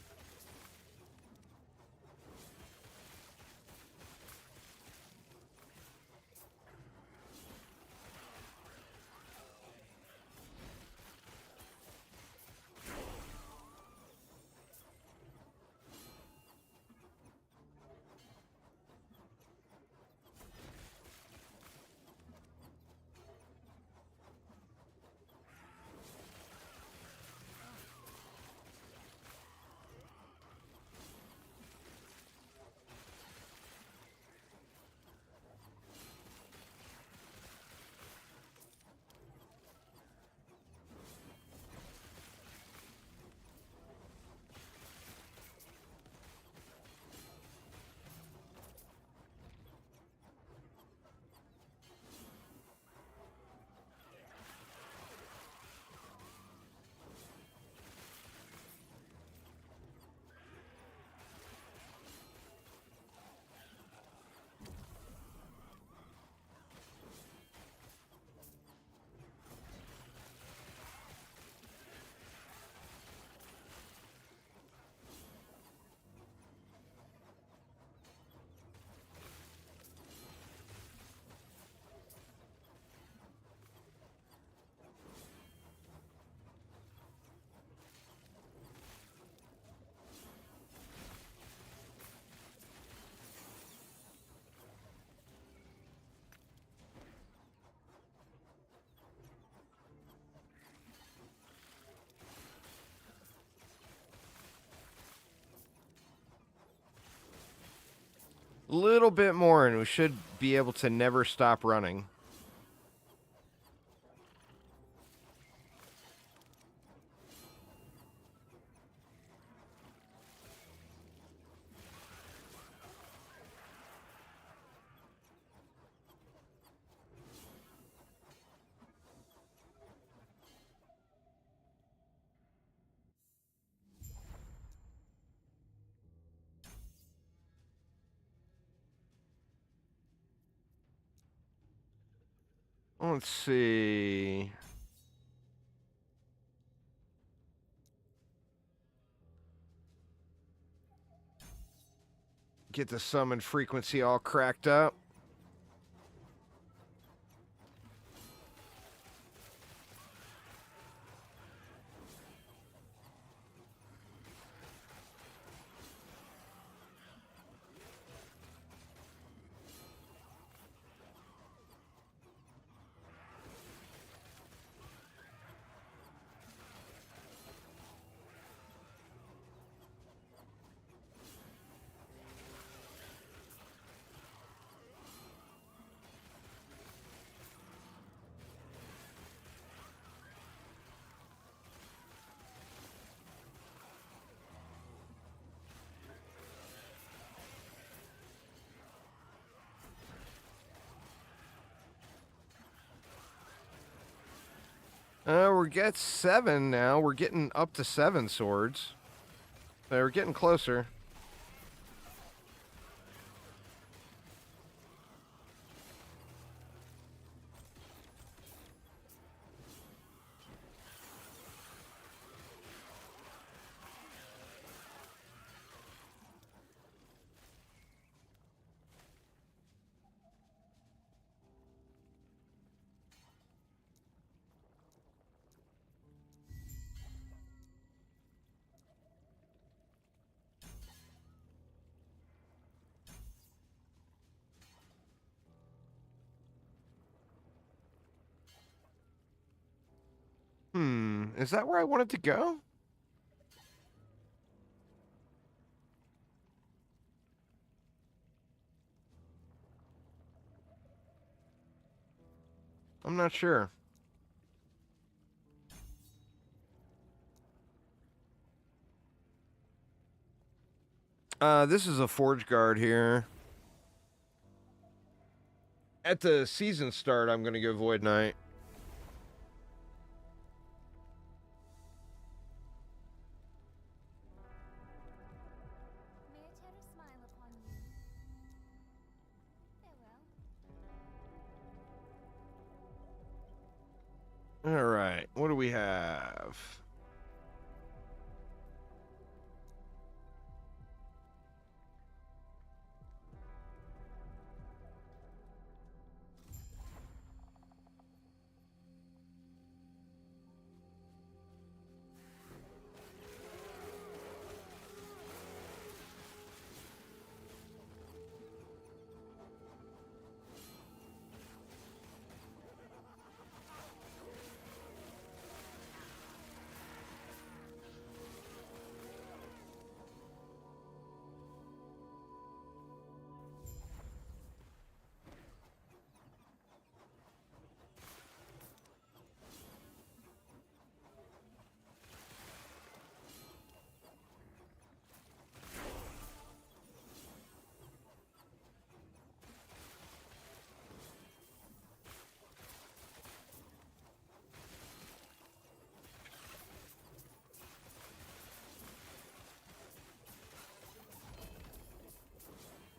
Little bit more, and we should be able to never stop running. Let's see. Get the summon frequency all cracked up. We're at 7 now. We're getting up to 7 swords. We're getting closer. Is that where I wanted to go? I'm not sure. This is a Forge Guard here. At the season start, I'm going to go Void Knight. May a terror smile upon you. Farewell. All right. What do we have?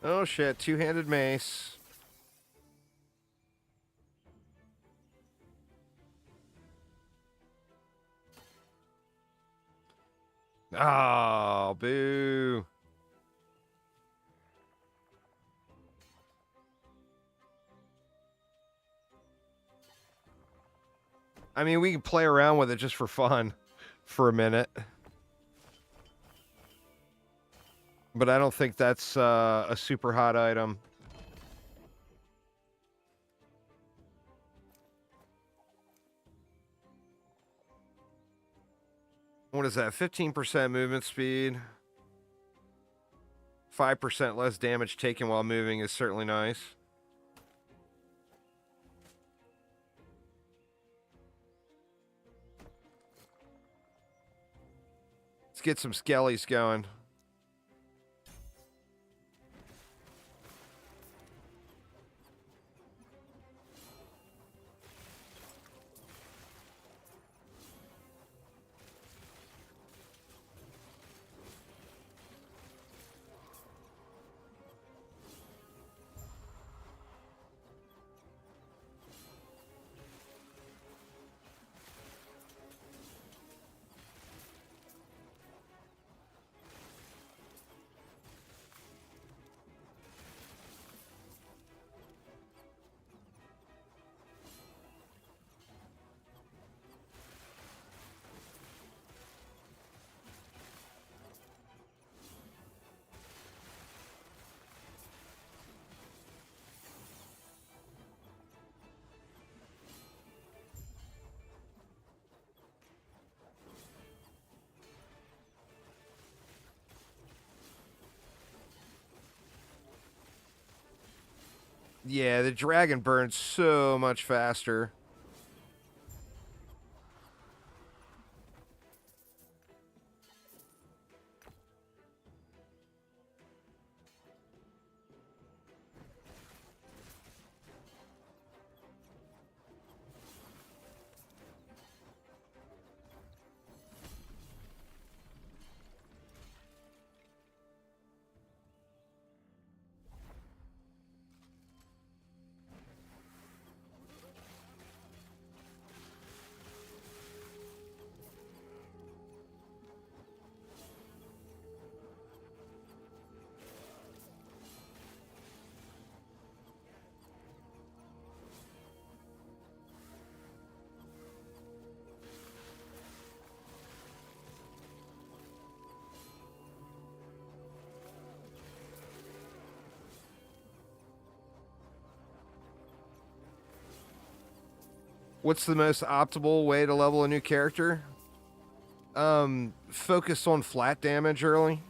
Oh shit, two-handed mace. Oh, boo. I mean, we can play around with it just for fun for a minute. But I don't think that's a super hot item. What is that? 15% movement speed. 5% less damage taken while moving is certainly nice. Let's get some skellies going. Yeah, the dragon burns so much faster. What's the most optimal way to level a new character? Focus on flat damage early.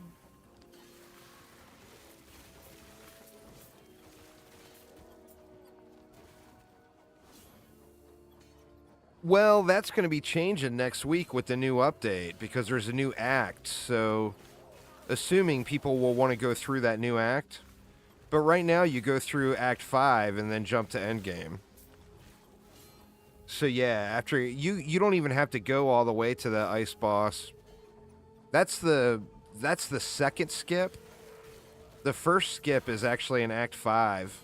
Well, that's going to be changing next week with the new update because there's a new act. So, assuming people will want to go through that new act. But right now, you go through Act 5 and then jump to Endgame. So yeah, after you don't even have to go all the way to the ice boss. That's the second skip. The first skip is actually in Act 5.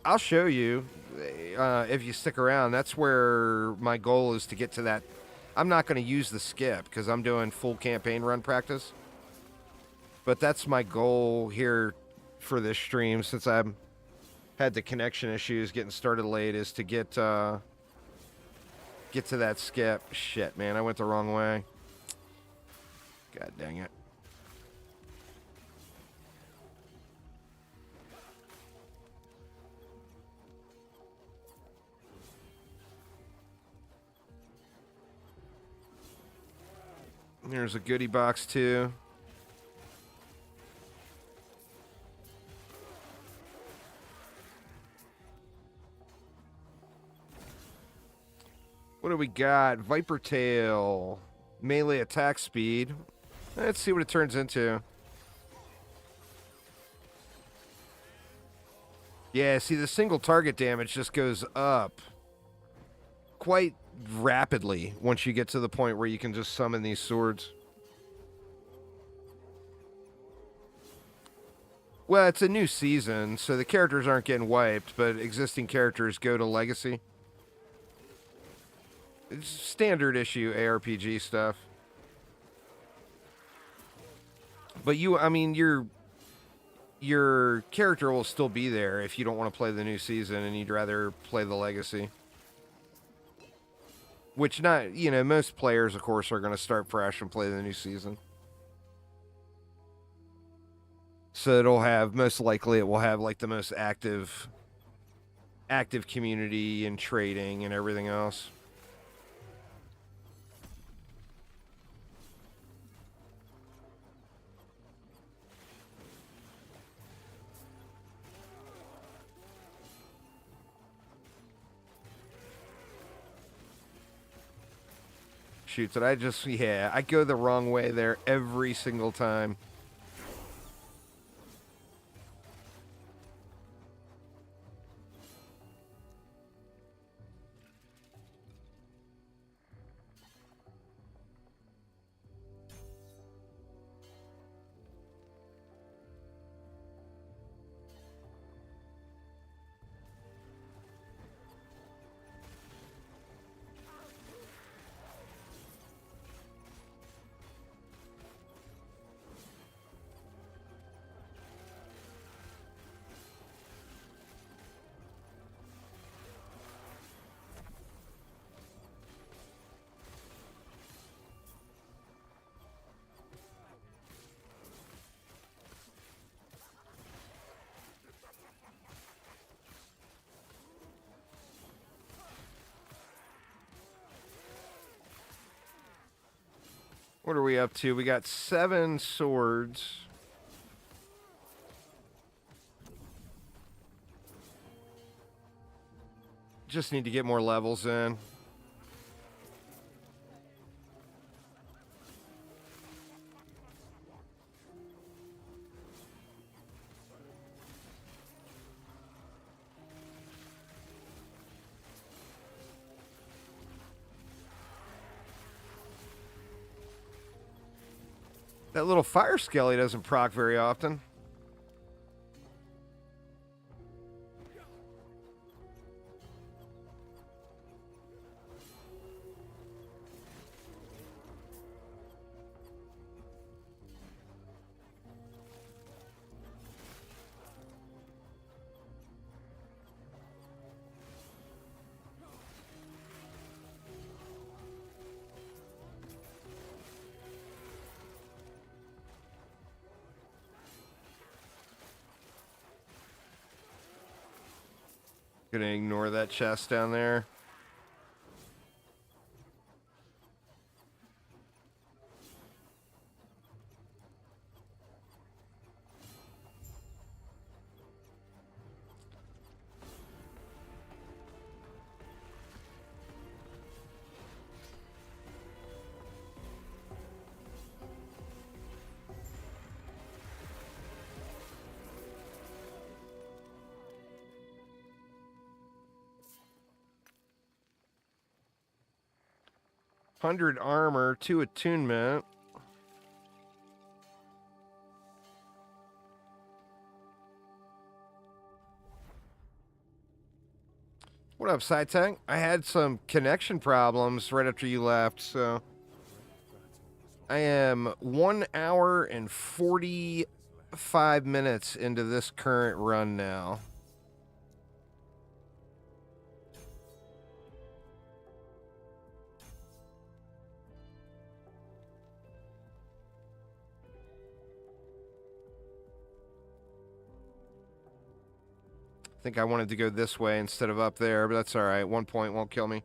I'll show you if you stick around. That's where my goal is to get to that. I'm not going to use the skip because I'm doing full campaign run practice. But that's my goal here for this stream, since I've had the connection issues getting started late, is to get to that skip. Shit, man, I went the wrong way. God dang it. There's a goodie box too. What do we got? Viper Tail. Melee attack speed. Let's see what it turns into. Yeah, see, the single target damage just goes up quite rapidly once you get to the point where you can just summon these swords. Well, it's a new season, so the characters aren't getting wiped, but existing characters go to Legacy. It's standard issue ARPG stuff. But your character will still be there if you don't want to play the new season and you'd rather play the Legacy. Which most players, of course, are going to start fresh and play the new season. So most likely it will have like the most active community and trading and everything else. Shoot, I go the wrong way there every single time. What are we up to? We got 7 swords. Just need to get more levels in. That little fire skelly doesn't proc very often. Gonna ignore that chest down there. $100 armor, 2 attunement. What up, SciTech? I had some connection problems right after you left, so I am 1 hour and 45 minutes into this current run now. I think I wanted to go this way instead of up there, but that's all right. 1 point won't kill me.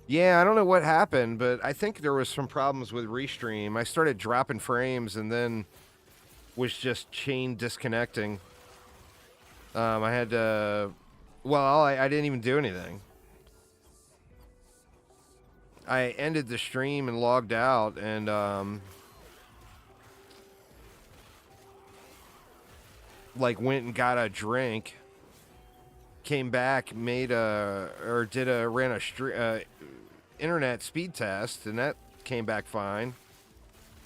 Yeah, I don't know what happened, but I think there was some problems with Restream. I started dropping frames and then was just chain disconnecting. I had to... Well, I didn't even do anything. I ended the stream and logged out, and like went and got a drink, came back, ran a internet speed test, and that came back fine,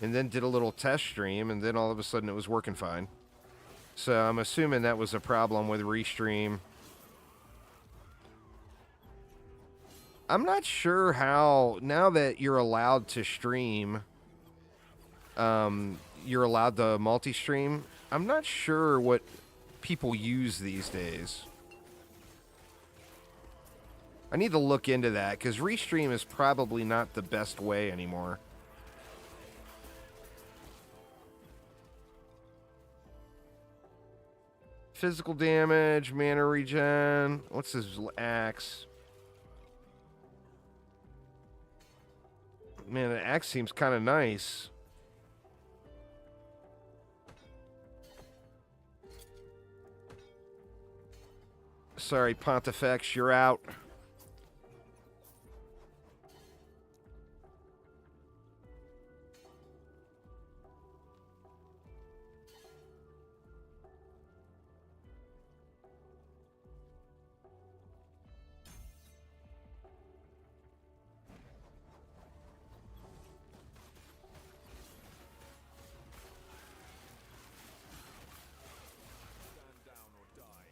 and then did a little test stream, and then all of a sudden it was working fine. So I'm assuming that was a problem with Restream. I'm not sure how, now that you're allowed to stream, you're allowed to multi-stream, I'm not sure what people use these days. I need to look into that, because Restream is probably not the best way anymore. Physical damage, mana regen. What's his axe? Man, the axe seems kind of nice. Sorry, Pontifex, you're out. Stand down or die.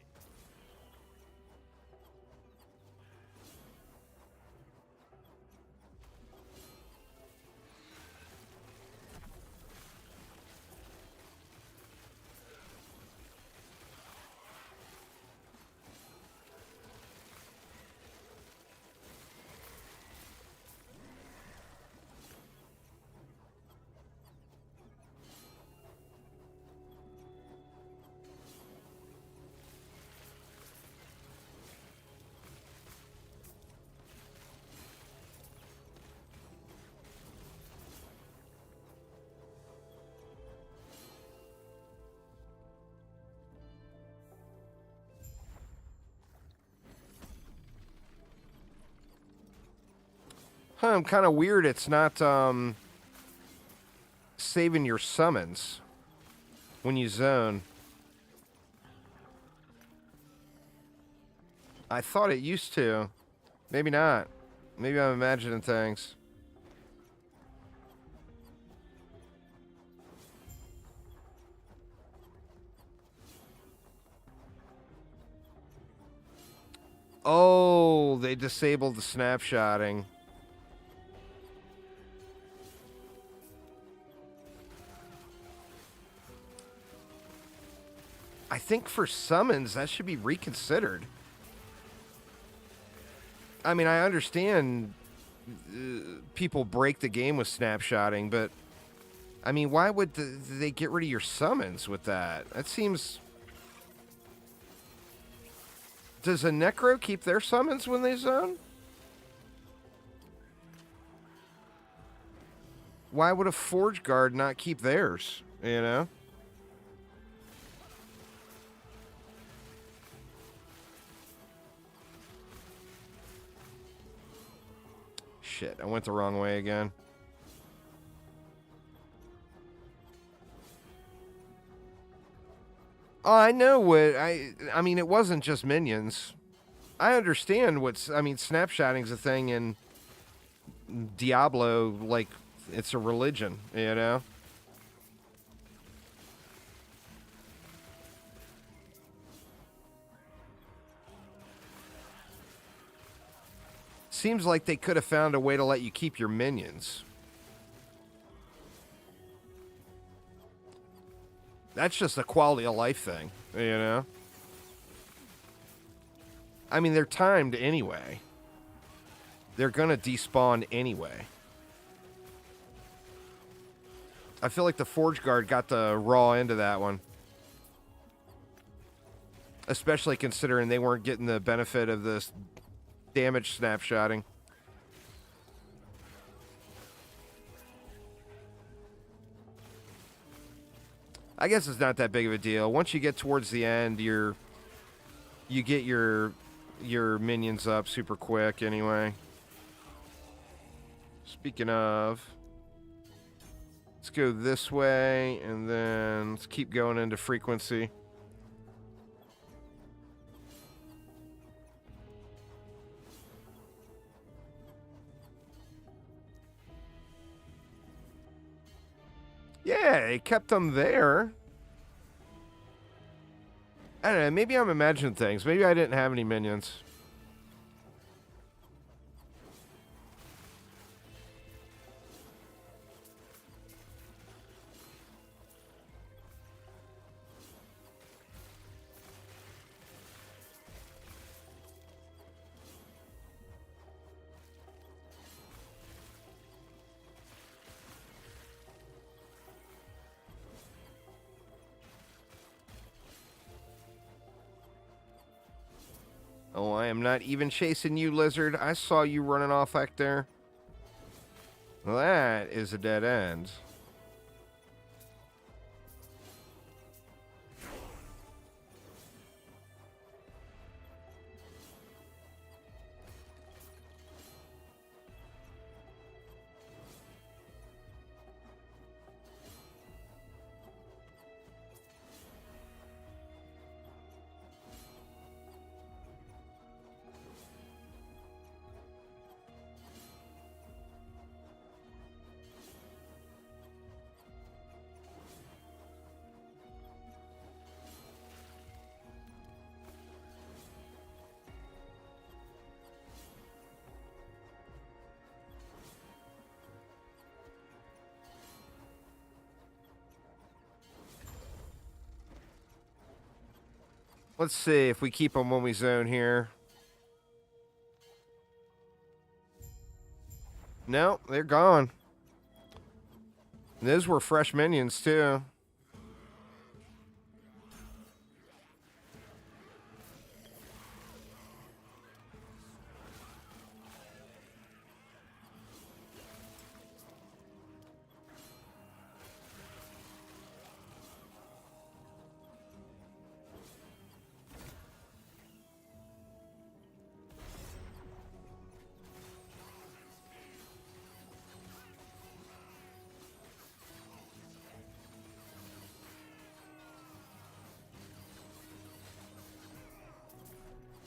Huh, kind of weird it's not saving your summons when you zone. I thought it used to. Maybe not. Maybe I'm imagining things. Oh, they disabled the snapshotting. I think for summons, that should be reconsidered. I mean, I understand people break the game with snapshotting, but I mean, why would they get rid of your summons with that? That seems... Does a Necro keep their summons when they zone? Why would a Forge Guard not keep theirs, you know? Shit, I went the wrong way again. Oh, I know what I mean, it wasn't just minions. I understand what's I mean, snapshotting's a thing in Diablo, like it's a religion, you know? Seems like they could have found a way to let you keep your minions. That's just a quality of life thing, you know? I mean, they're timed anyway. They're gonna despawn anyway. I feel like the Forge Guard got the raw end of that one. Especially considering they weren't getting the benefit of this damage snapshotting. I guess it's not that big of a deal. Once you get towards the end, you get your minions up super quick anyway. Speaking of, let's go this way and then let's keep going into frequency. Yeah, it kept them there. I don't know, maybe I'm imagining things. Maybe I didn't have any minions. Oh, I am not even chasing you, lizard. I saw you running off back there. Well, that is a dead end. Let's see if we keep them when we zone here. No, they're gone. Those were fresh minions, too.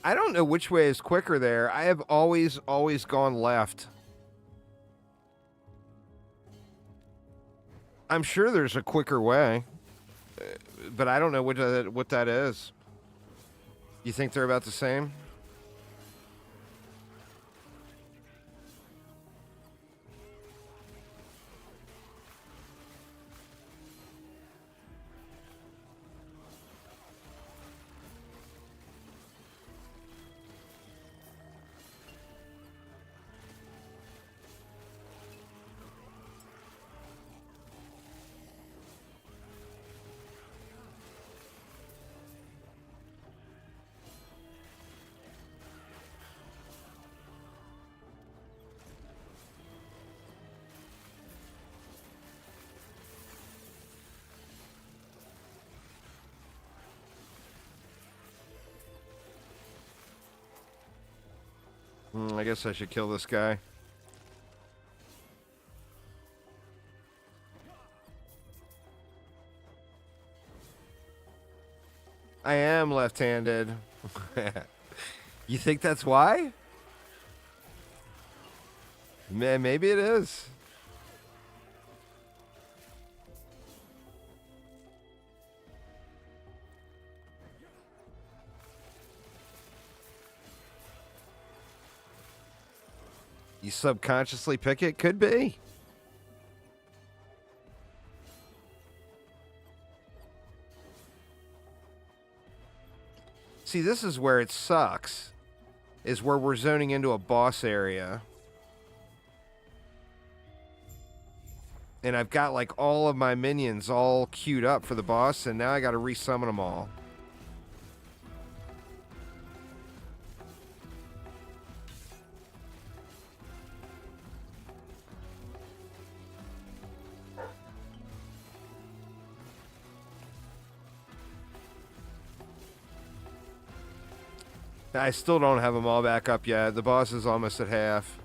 I don't know which way is quicker there. I have always gone left. I'm sure there's a quicker way, but I don't know what that is. You think they're about the same? I guess I should kill this guy. I am left-handed. You think that's why? Man, maybe it is. You subconsciously pick it? Could be. See, this is where it sucks. Is where we're zoning into a boss area. And I've got like all of my minions all queued up for the boss, and now I gotta resummon them all. I still don't have them all back up yet. The boss is almost at half.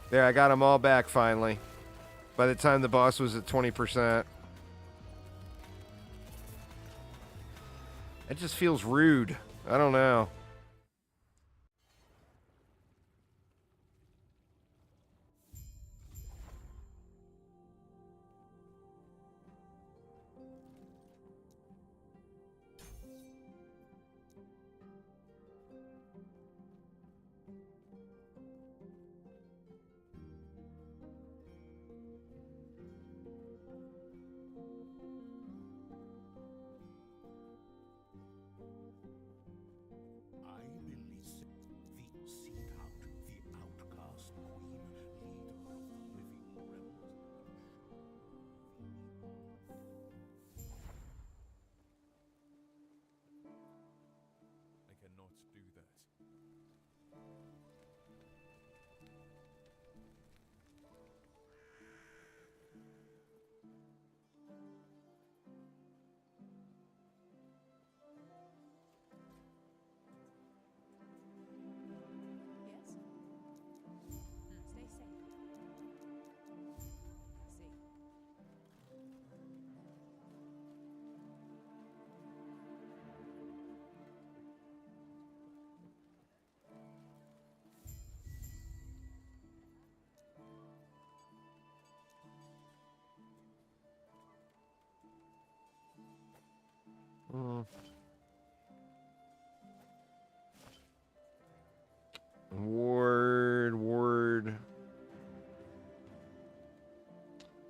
There, I got them all back finally. By the time the boss was at 20%. It just feels rude. I don't know. I release the seek out the outcast queen, leader of the living realms. I cannot do that. Yes? Stay safe. I see. Ward.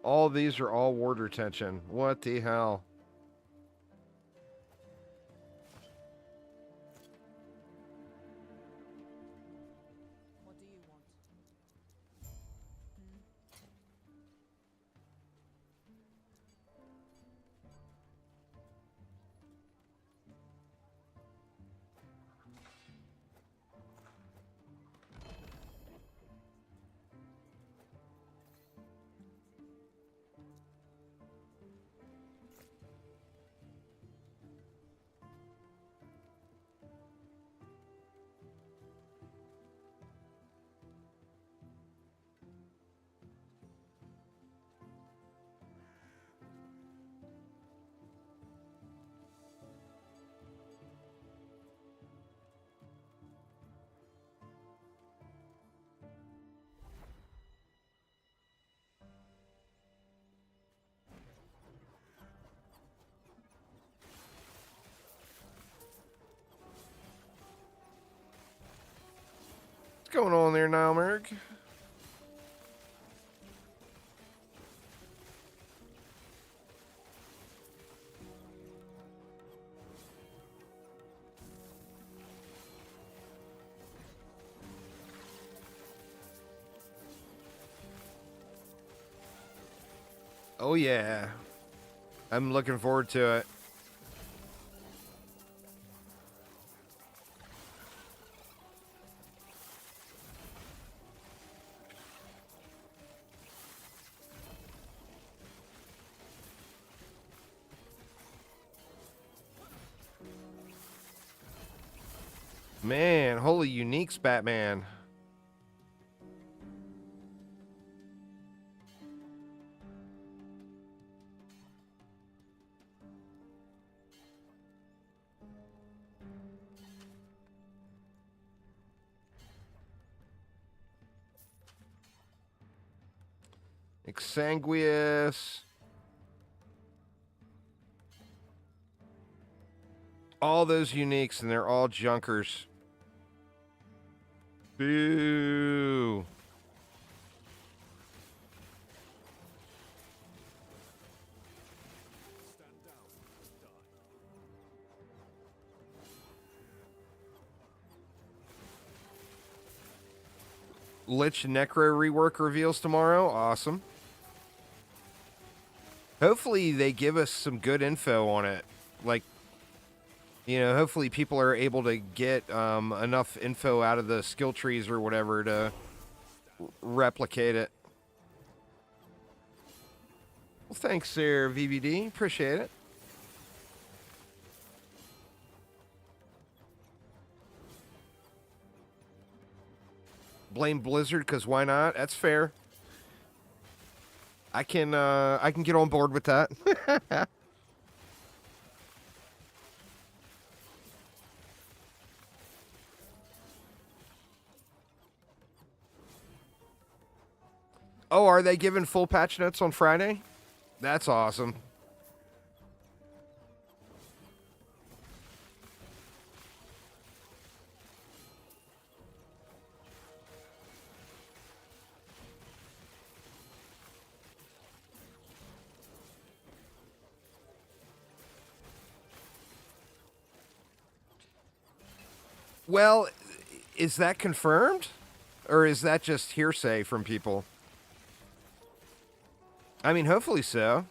All these are all ward retention. What the hell? What do you want? going on there now, Merg? Oh yeah. I'm looking forward to it. Man, holy uniques, Batman. Exsanguious. All those uniques, and they're all junkers. Boo. Lich Necro rework reveals tomorrow. Awesome. Hopefully they give us some good info on it. Like, you know, hopefully people are able to get enough info out of the skill trees or whatever to replicate it. Well, thanks there, VVD. Appreciate it. Blame Blizzard, because why not? That's fair. I can get on board with that. Oh, are they giving full patch notes on Friday? That's awesome. Well, is that confirmed? Or is that just hearsay from people? I mean, hopefully so.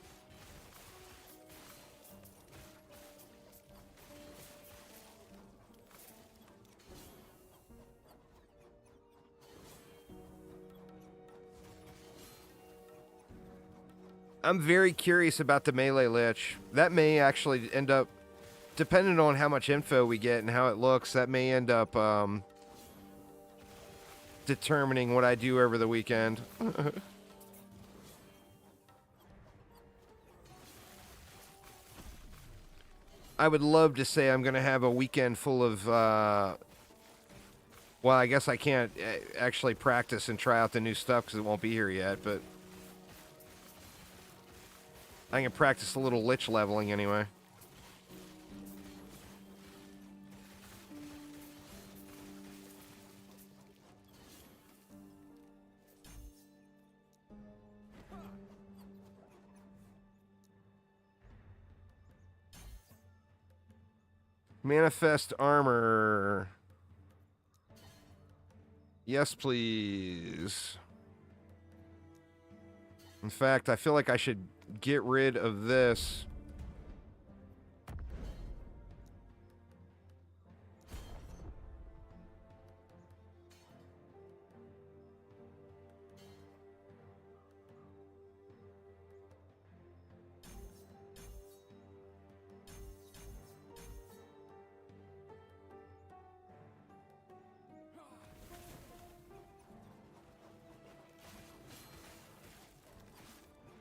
I'm very curious about the melee lich. That may actually end up, depending on how much info we get and how it looks, that may end up determining what I do over the weekend. I would love to say I'm going to have a weekend full of, well, I guess I can't actually practice and try out the new stuff because it won't be here yet, but I can practice a little lich leveling anyway. Manifest armor. Yes, please. In fact, I feel like I should get rid of this.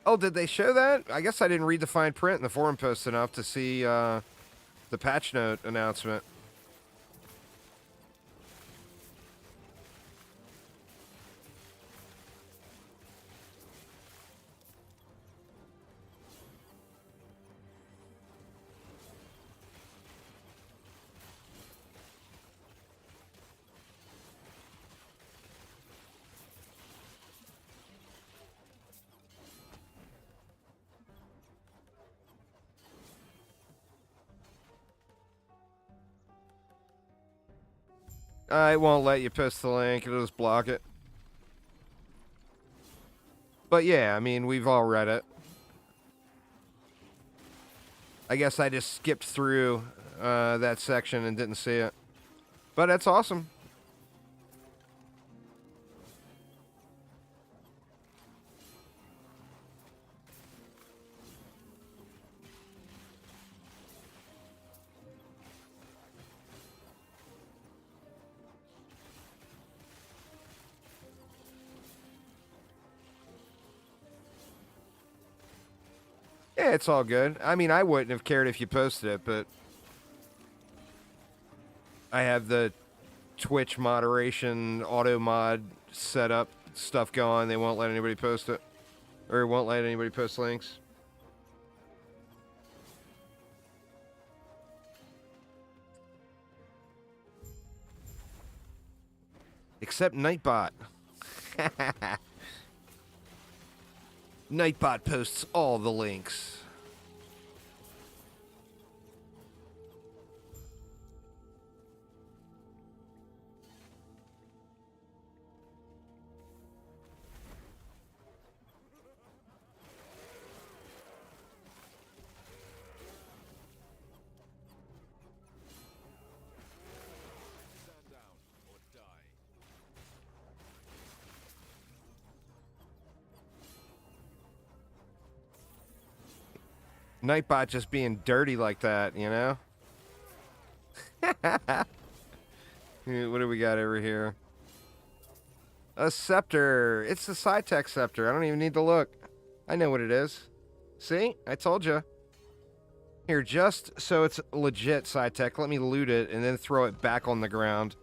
Oh, did they show that? I guess I didn't read the fine print in the forum post enough to see the patch note announcement. It won't let you post the link. It'll just block it. But yeah, I mean, we've all read it. I guess I just skipped through that section and didn't see it. But that's awesome. Yeah, it's all good. I mean, I wouldn't have cared if you posted it, but I have the Twitch moderation auto mod setup stuff going. They won't let anybody post it, or won't let anybody post links. Except Nightbot. Nightbot posts all the links. Stand down or die. Nightbot just being dirty like that, you know? What do we got over here? A scepter. It's the Sci-Tech scepter. I don't even need to look. I know what it is. See? I told you. Here, just so it's legit Sci-Tech, let me loot it and then throw it back on the ground.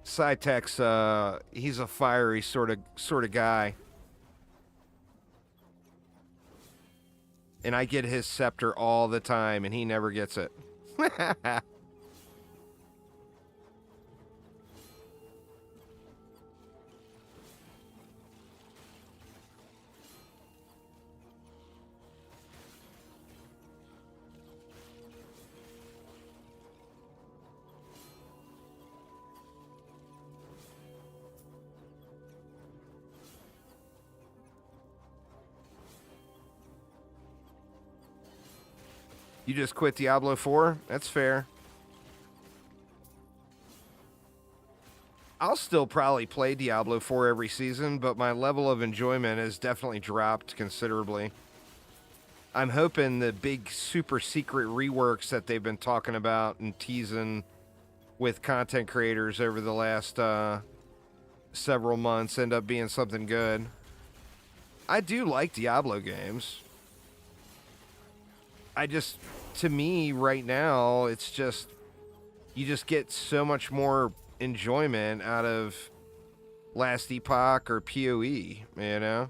Sci-Tech's, he's a fiery sort of guy. And I get his scepter all the time, and he never gets it. You just quit Diablo 4? That's fair. I'll still probably play Diablo 4 every season, but my level of enjoyment has definitely dropped considerably. I'm hoping the big super secret reworks that they've been talking about and teasing with content creators over the last several months end up being something good. I do like Diablo games. To me, right now, it's just, you just get so much more enjoyment out of Last Epoch or PoE, you know?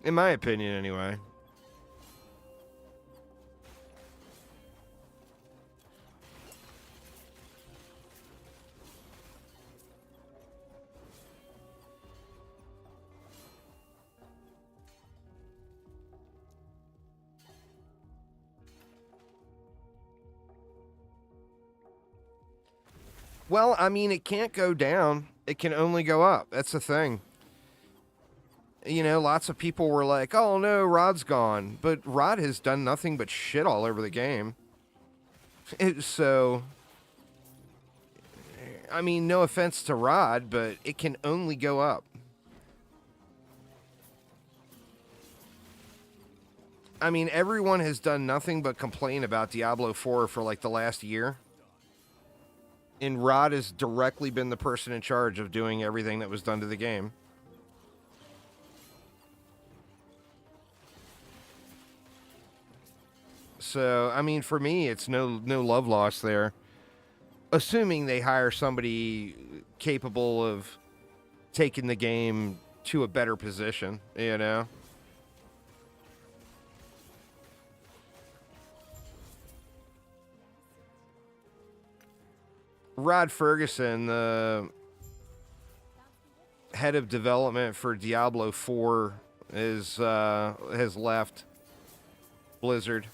In my opinion, anyway. Well, I mean, it can't go down. It can only go up. That's the thing. You know, lots of people were like, oh no, Rod's gone. But Rod has done nothing but shit all over the game. So, I mean, no offense to Rod, but it can only go up. I mean, everyone has done nothing but complain about Diablo 4 for like the last year. And Rod has directly been the person in charge of doing everything that was done to the game. So, I mean, for me, it's no love lost there. Assuming they hire somebody capable of taken the game to a better position, you know? Rod Ferguson, the head of development for Diablo 4, has left Blizzard.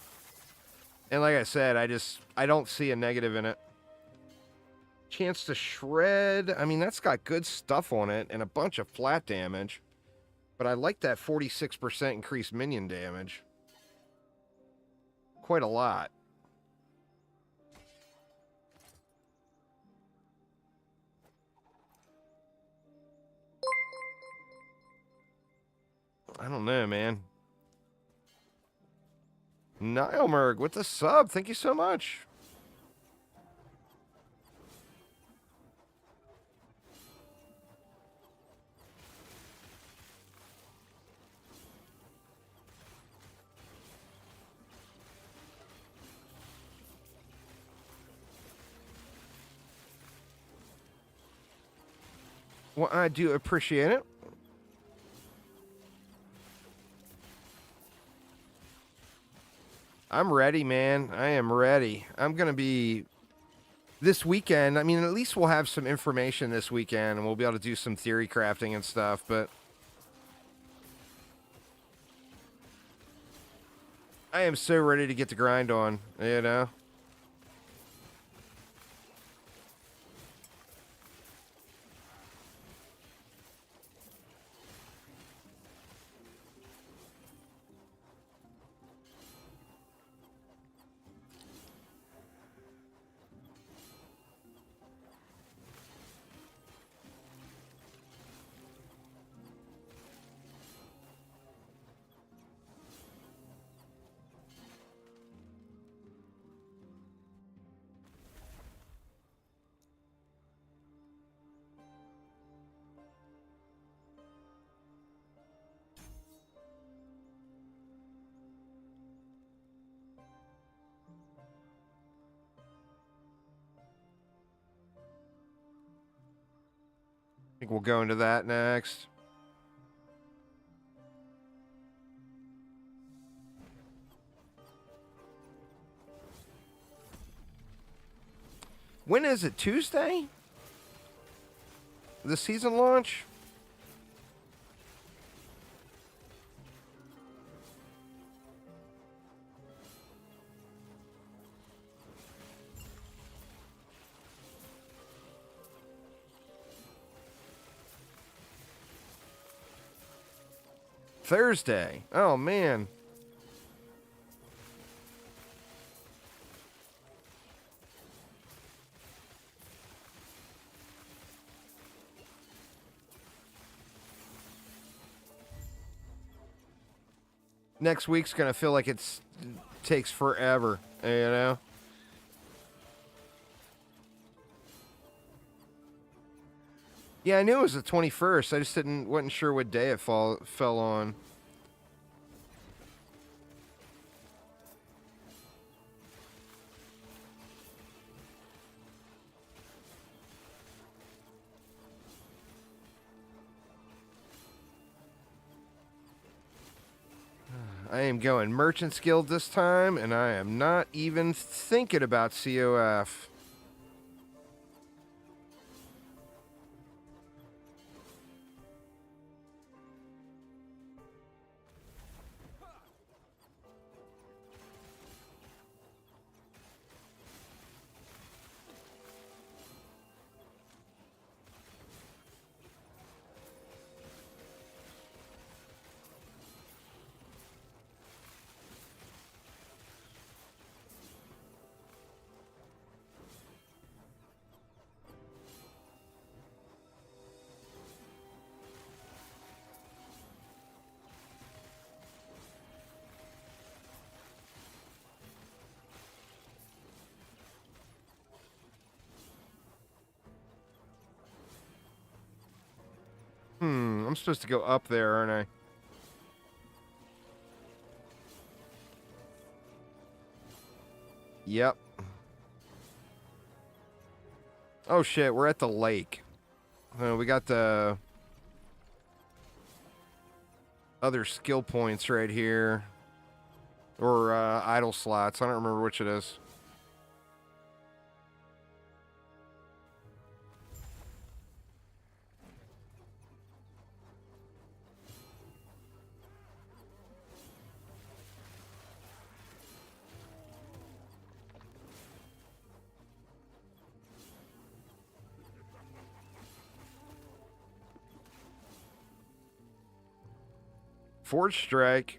And like I said, I don't see a negative in it. Chance to shred. I mean, that's got good stuff on it and a bunch of flat damage. But I like that 46% increased minion damage. Quite a lot. I don't know, man. Nilemerg with the sub. Thank you so much. Well, I do appreciate it. I'm ready, man. I am ready. I'm going to be this weekend. I mean, at least we'll have some information this weekend and we'll be able to do some theory crafting and stuff, but I am so ready to get the grind on, you know? I think we'll go into that next. When is it? Tuesday? The season launch? Thursday. Oh, man. Next week's going to feel like it takes forever, you know? Yeah, I knew it was the 21st. I just wasn't sure what day it fell on. I am going Merchant's Guild this time, and I am not even thinking about COF. I'm supposed to go up there, aren't I? Yep. Oh shit, we're at the lake. We got the other skill points right here. Or idle slots. I don't remember which it is. Forge Strike.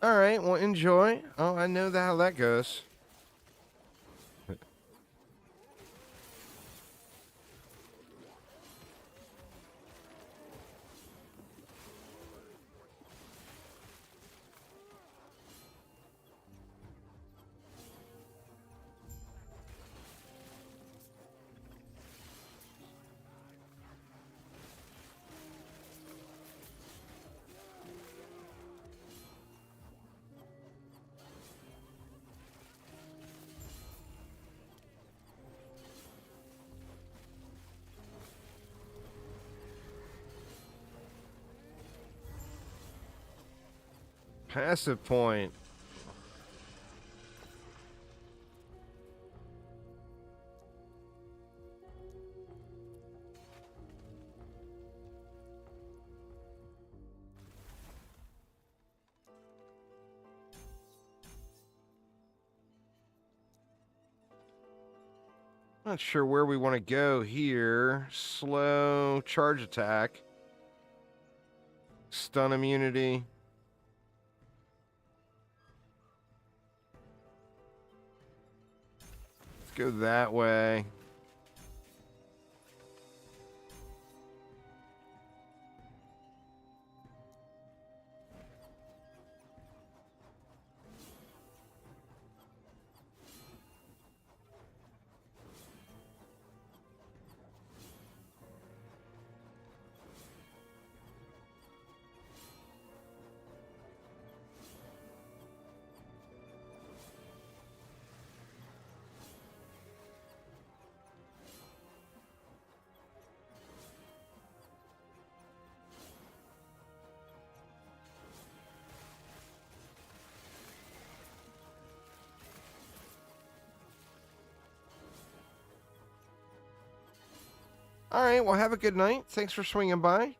All right, well, enjoy. Oh, I know how that goes. Passive point. Not sure where we want to go here. Slow charge attack. Stun immunity. Let's go that way. All right, well, have a good night. Thanks for swinging by.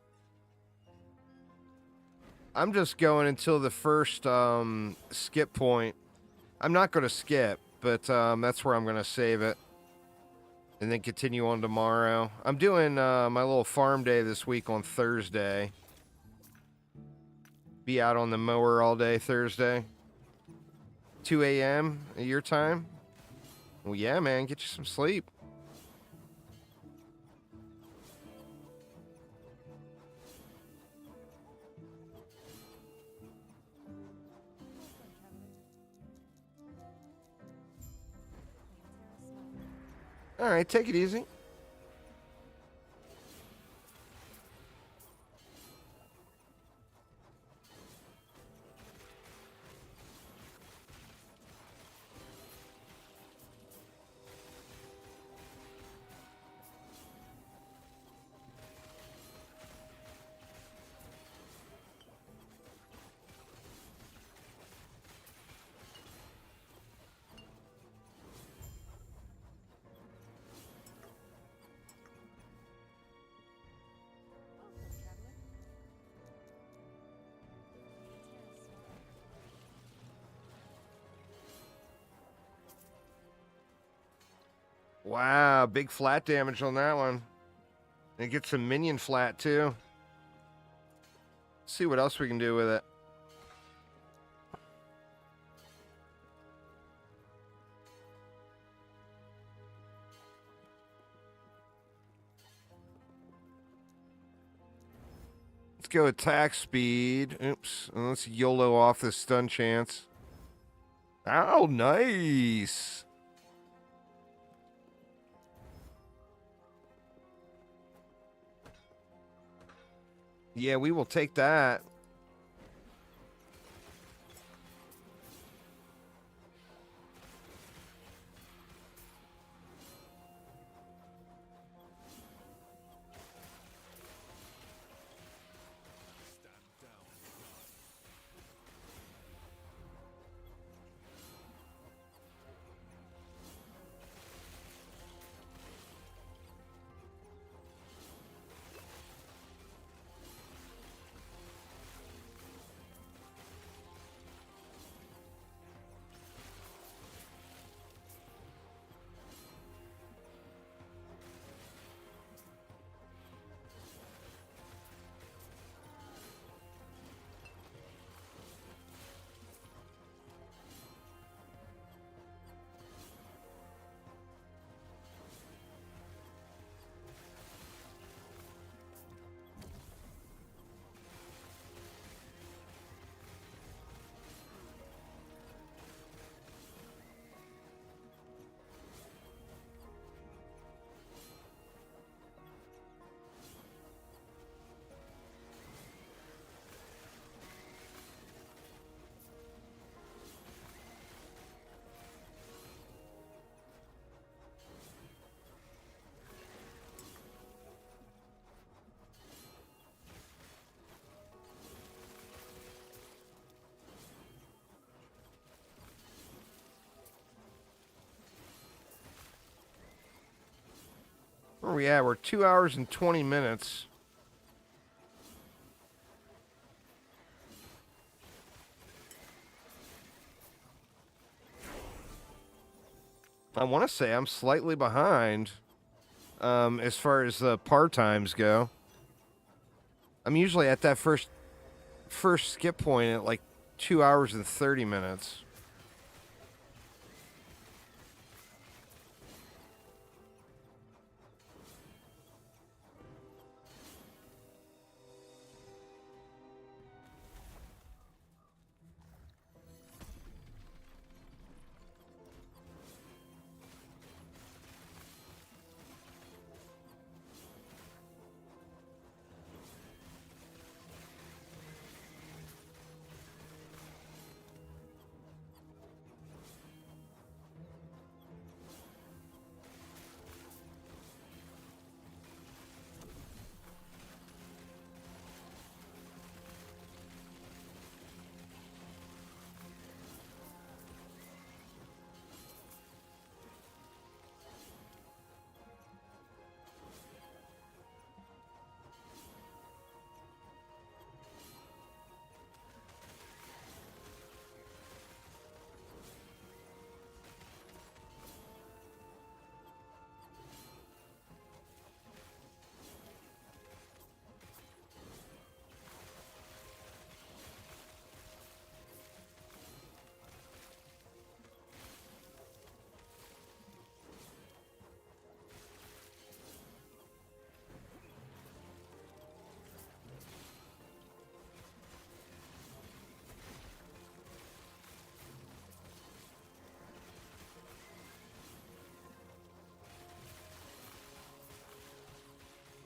I'm just going until the first skip point. I'm not going to skip, but that's where I'm going to save it. And then continue on tomorrow. I'm doing my little farm day this week on Thursday. Be out on the mower all day Thursday. 2 a.m. at your time. Well, yeah, man, get you some sleep. All right, take it easy. Wow, big flat damage on that one. And it gets some minion flat too. Let's see what else we can do with it. Let's go attack speed. Oops. And let's YOLO off this stun chance. Oh, nice. Yeah, we will take that. Where are we at? We're 2 hours and 20 minutes. I want to say I'm slightly behind as far as the par times go. I'm usually at that first skip point at like 2 hours and 30 minutes.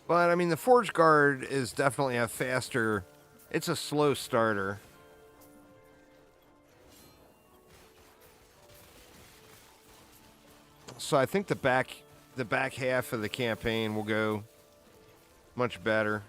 But, I mean, the Forge Guard is definitely a faster... It's a slow starter. So I think the back half of the campaign will go much better.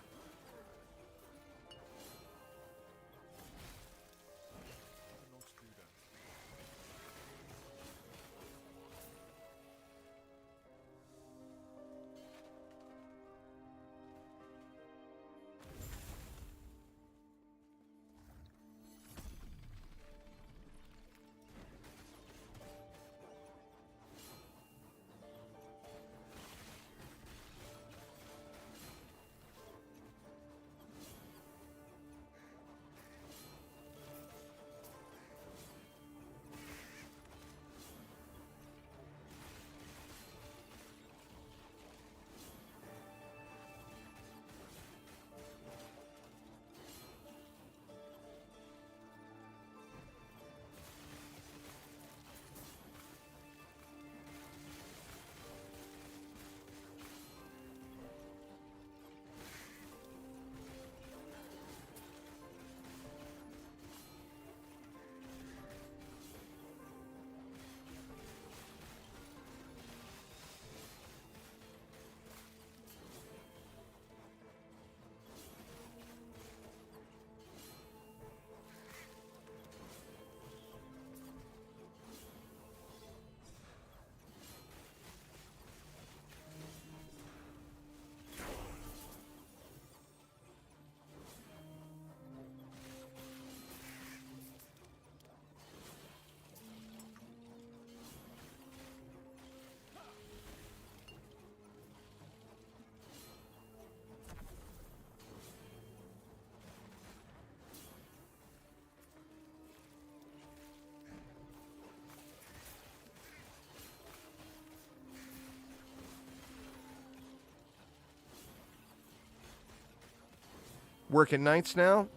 Working nights now?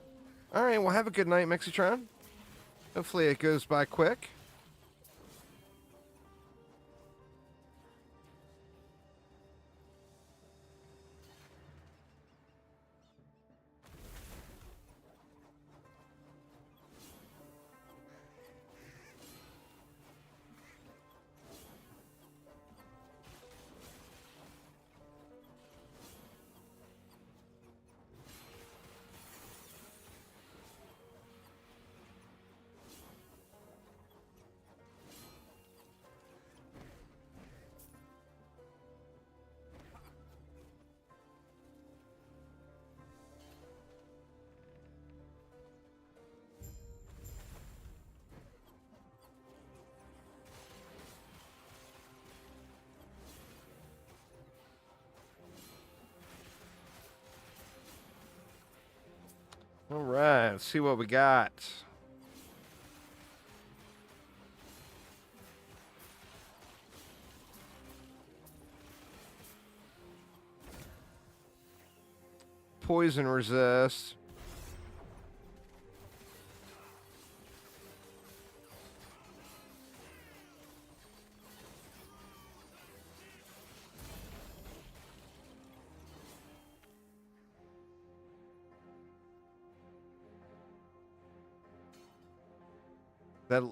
All right, well, have a good night, Mexitron. Hopefully it goes by quick. All right, let's see what we got. Poison resist. That,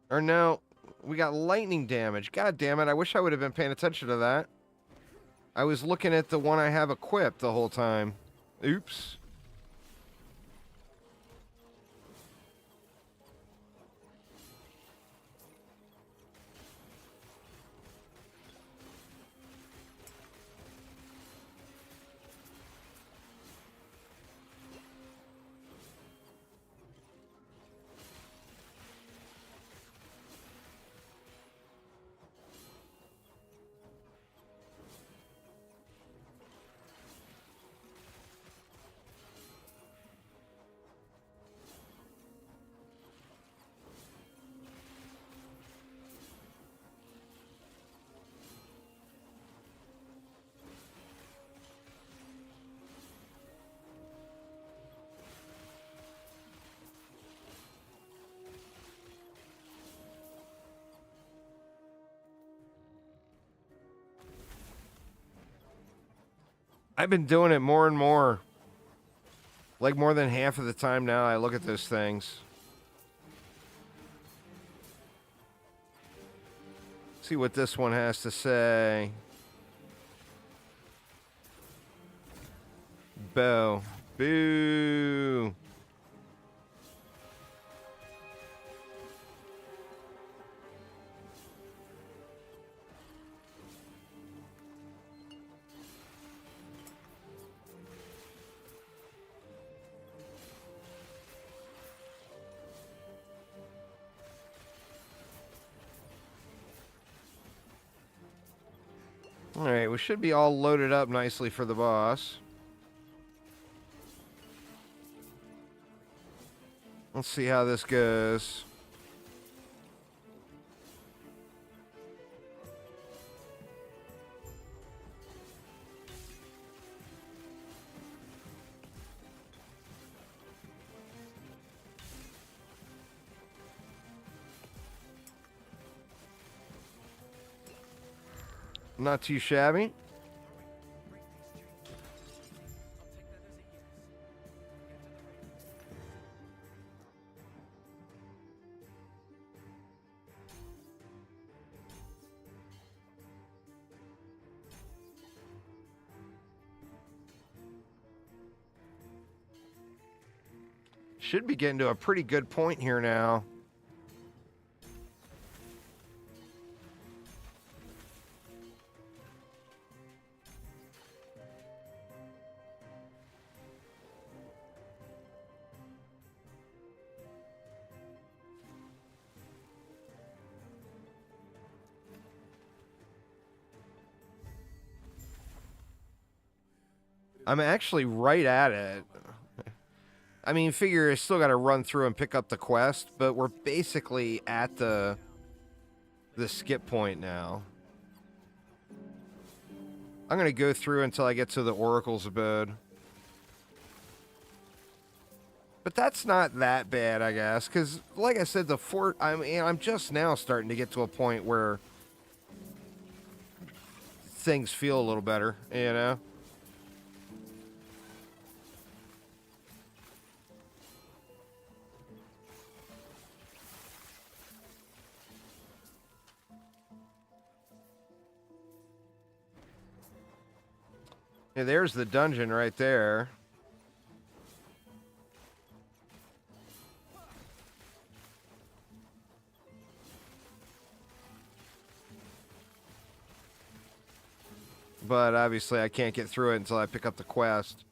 or no, we got lightning damage. God damn it, I wish I would have been paying attention to that. I was looking at the one I have equipped the whole time. Oops. I've been doing it more and more. Like more than half of the time now I look at those things. See what this one has to say. Bow. Boo. All right, we should be all loaded up nicely for the boss. Let's see how this goes. Not too shabby. Should be getting to a pretty good point here now. I'm actually right at it. I mean, figure I still got to run through and pick up the quest, but we're basically at the skip point now. I'm going to go through until I get to the Oracle's abode. But that's not that bad, I guess, because like I said, the fort. I mean, I'm just now starting to get to a point where things feel a little better, you know. Yeah, there's the dungeon right there. But obviously I can't get through it until I pick up the quest.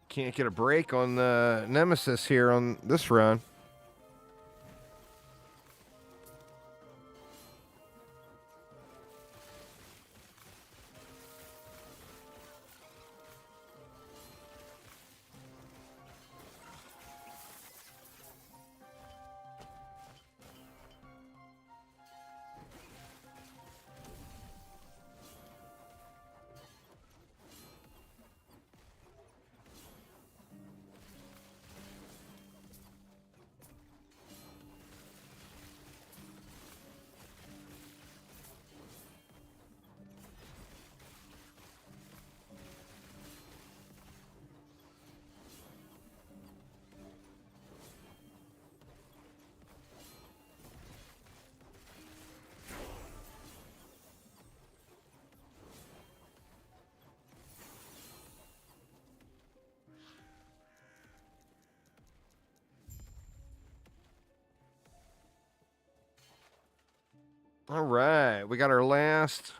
Can't get a break on the Nemesis here on this run. All right, we got our last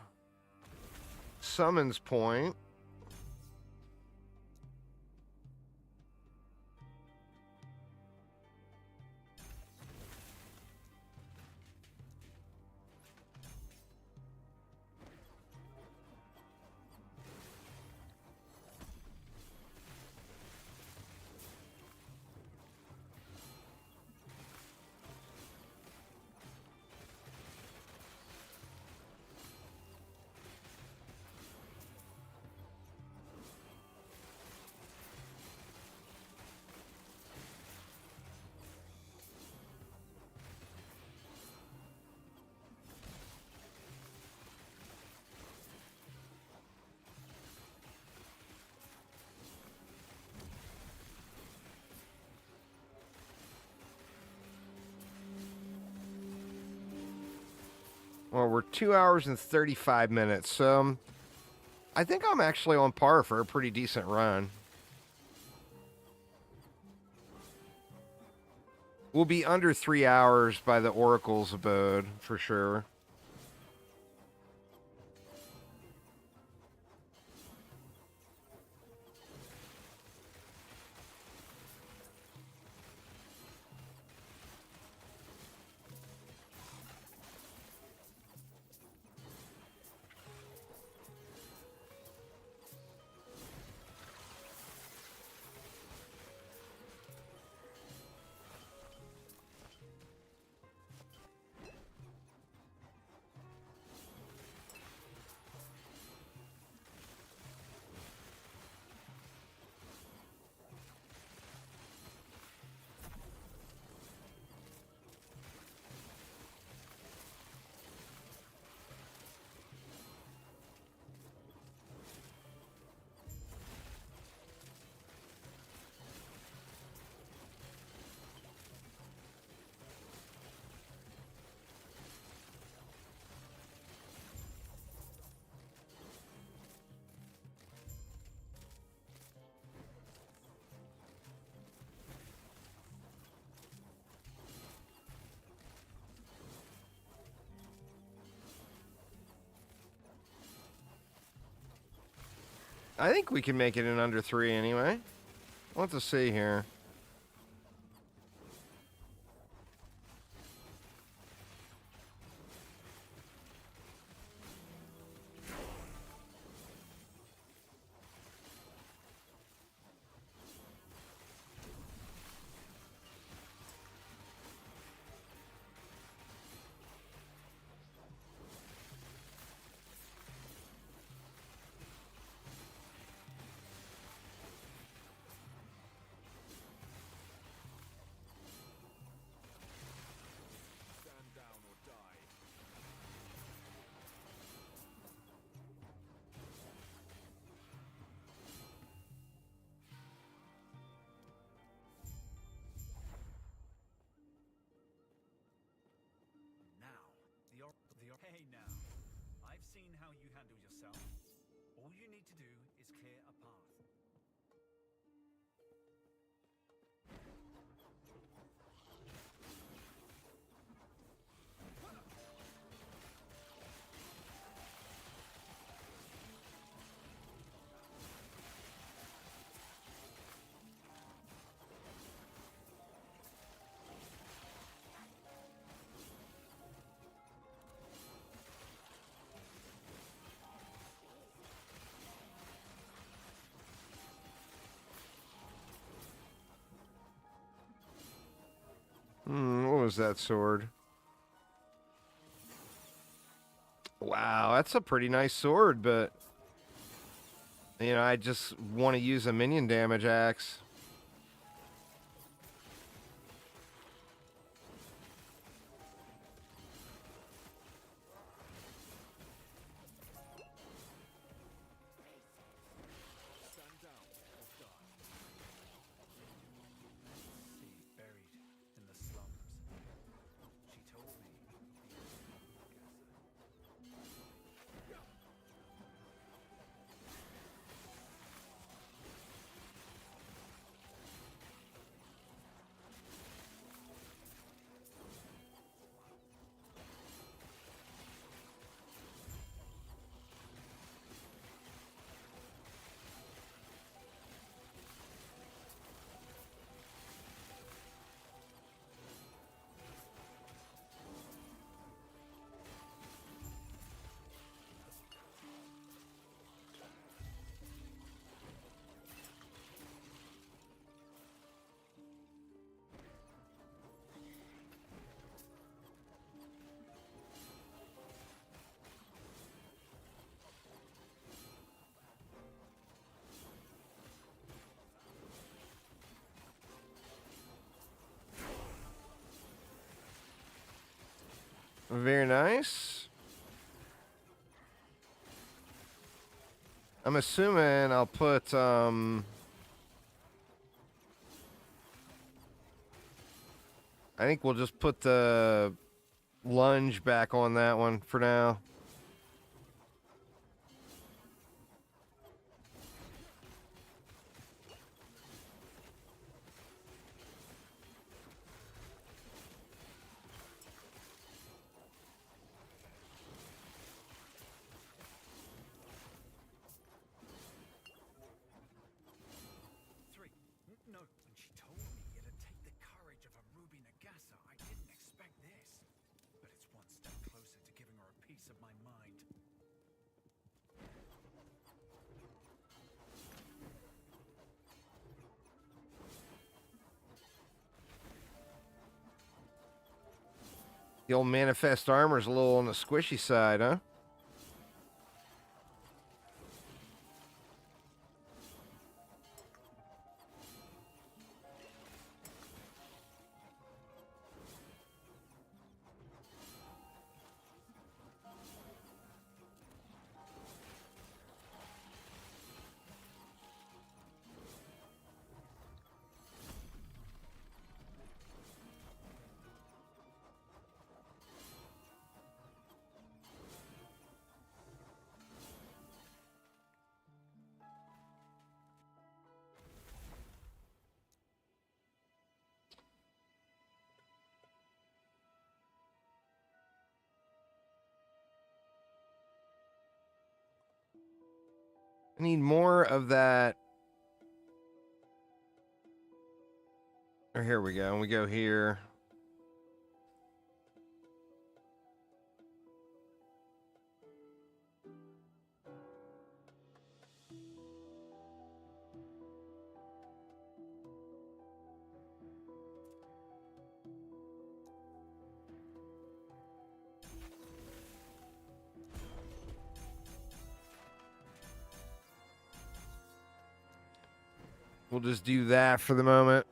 summons point. Well, we're 2 hours and 35 minutes. I think I'm actually on par for a pretty decent run. We'll be under 3 hours by the Oracle's abode, for sure. I think we can make it in under 3 anyway. Let's see here. Stand down or die. Now, hey now. I've seen how you handle yourself. All you need to do is clear a path. What was that sword? Wow, that's a pretty nice sword, but you know, I just want to use a minion damage axe. Stand down or die. See, buried in the slums. She told me Very nice. I'm assuming I'll put I think we'll just put the lunge back on that one for now. no. When she told me it'd take the courage of a Ruby Nagasa, I didn't expect this. But it's one step closer to giving her a piece of my mind. The old manifest armor's a little on the squishy side, huh? I need more of that. Or here we go. We go here. We'll just do that for the moment.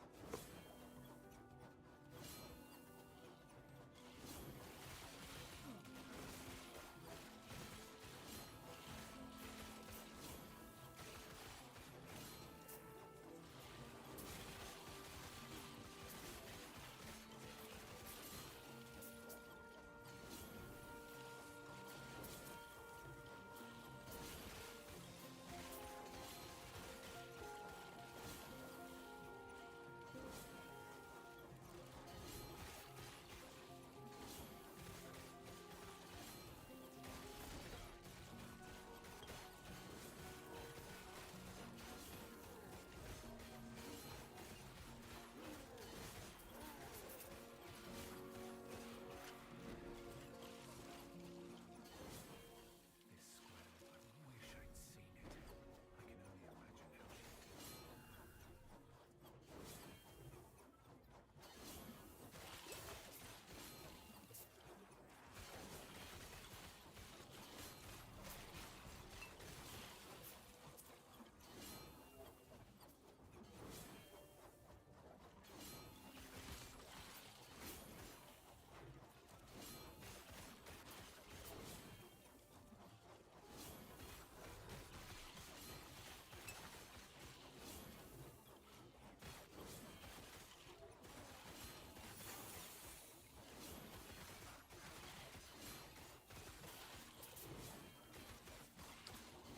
This square, I wish I'd seen it. I can only imagine how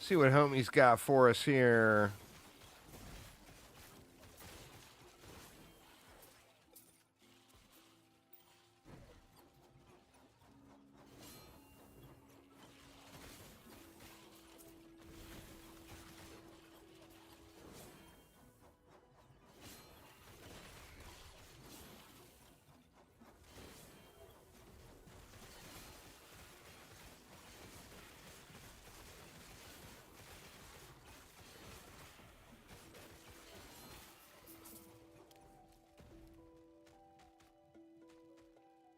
See what homie's got for us here.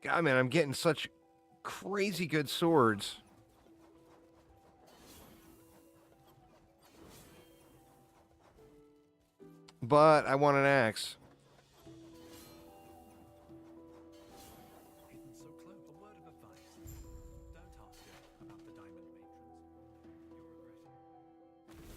God, man, I'm getting such crazy good swords. But I want an axe. hidden so close. A word of advice. Don't ask her about the diamond matrons. You'll regret it.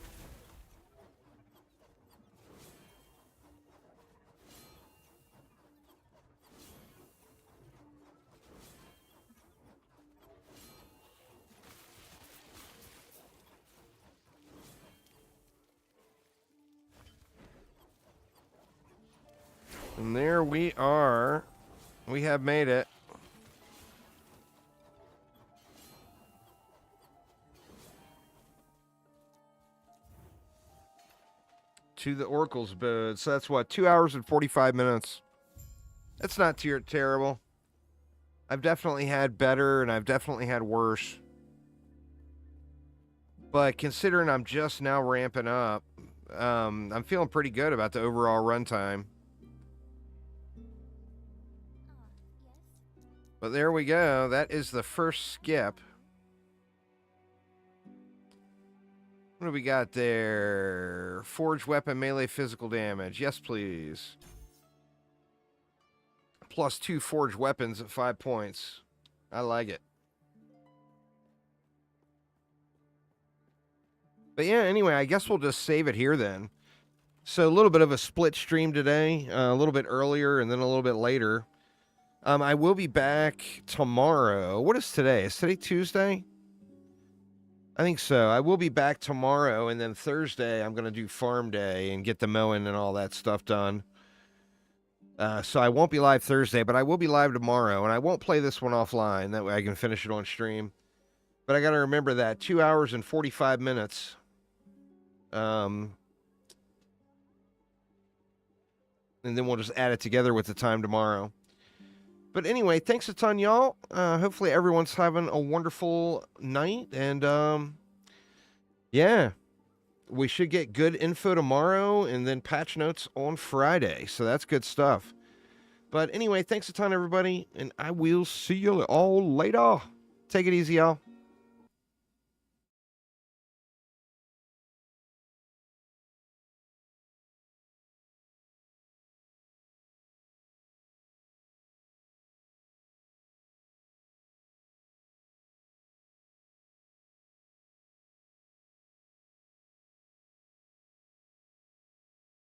And there we are. We have made it. To the Oracle's abode. So that's what, 2 hours and 45 minutes. That's not too terrible. I've definitely had better and I've definitely had worse. But considering I'm just now ramping up, I'm feeling pretty good about the overall runtime. But there we go. That is the first skip. What do we got there? Forged weapon, melee, physical damage. Yes, please. Plus 2 forged weapons at 5 points. I like it. But yeah, anyway, I guess we'll just save it here then. So a little bit of a split stream today. A little bit earlier and then a little bit later. I will be back tomorrow. What is today? Is today Tuesday? I think so. I will be back tomorrow, and then Thursday I'm going to do farm day and get the mowing and all that stuff done. So I won't be live Thursday, but I will be live tomorrow, and I won't play this one offline. That way I can finish it on stream. But I got to remember that 2 hours and 45 minutes. And then we'll just add it together with the time tomorrow. But anyway, thanks a ton, y'all. Hopefully everyone's having a wonderful night. And yeah, we should get good info tomorrow and then patch notes on Friday. So that's good stuff. But anyway, thanks a ton, everybody. And I will see you all later. Take it easy, y'all.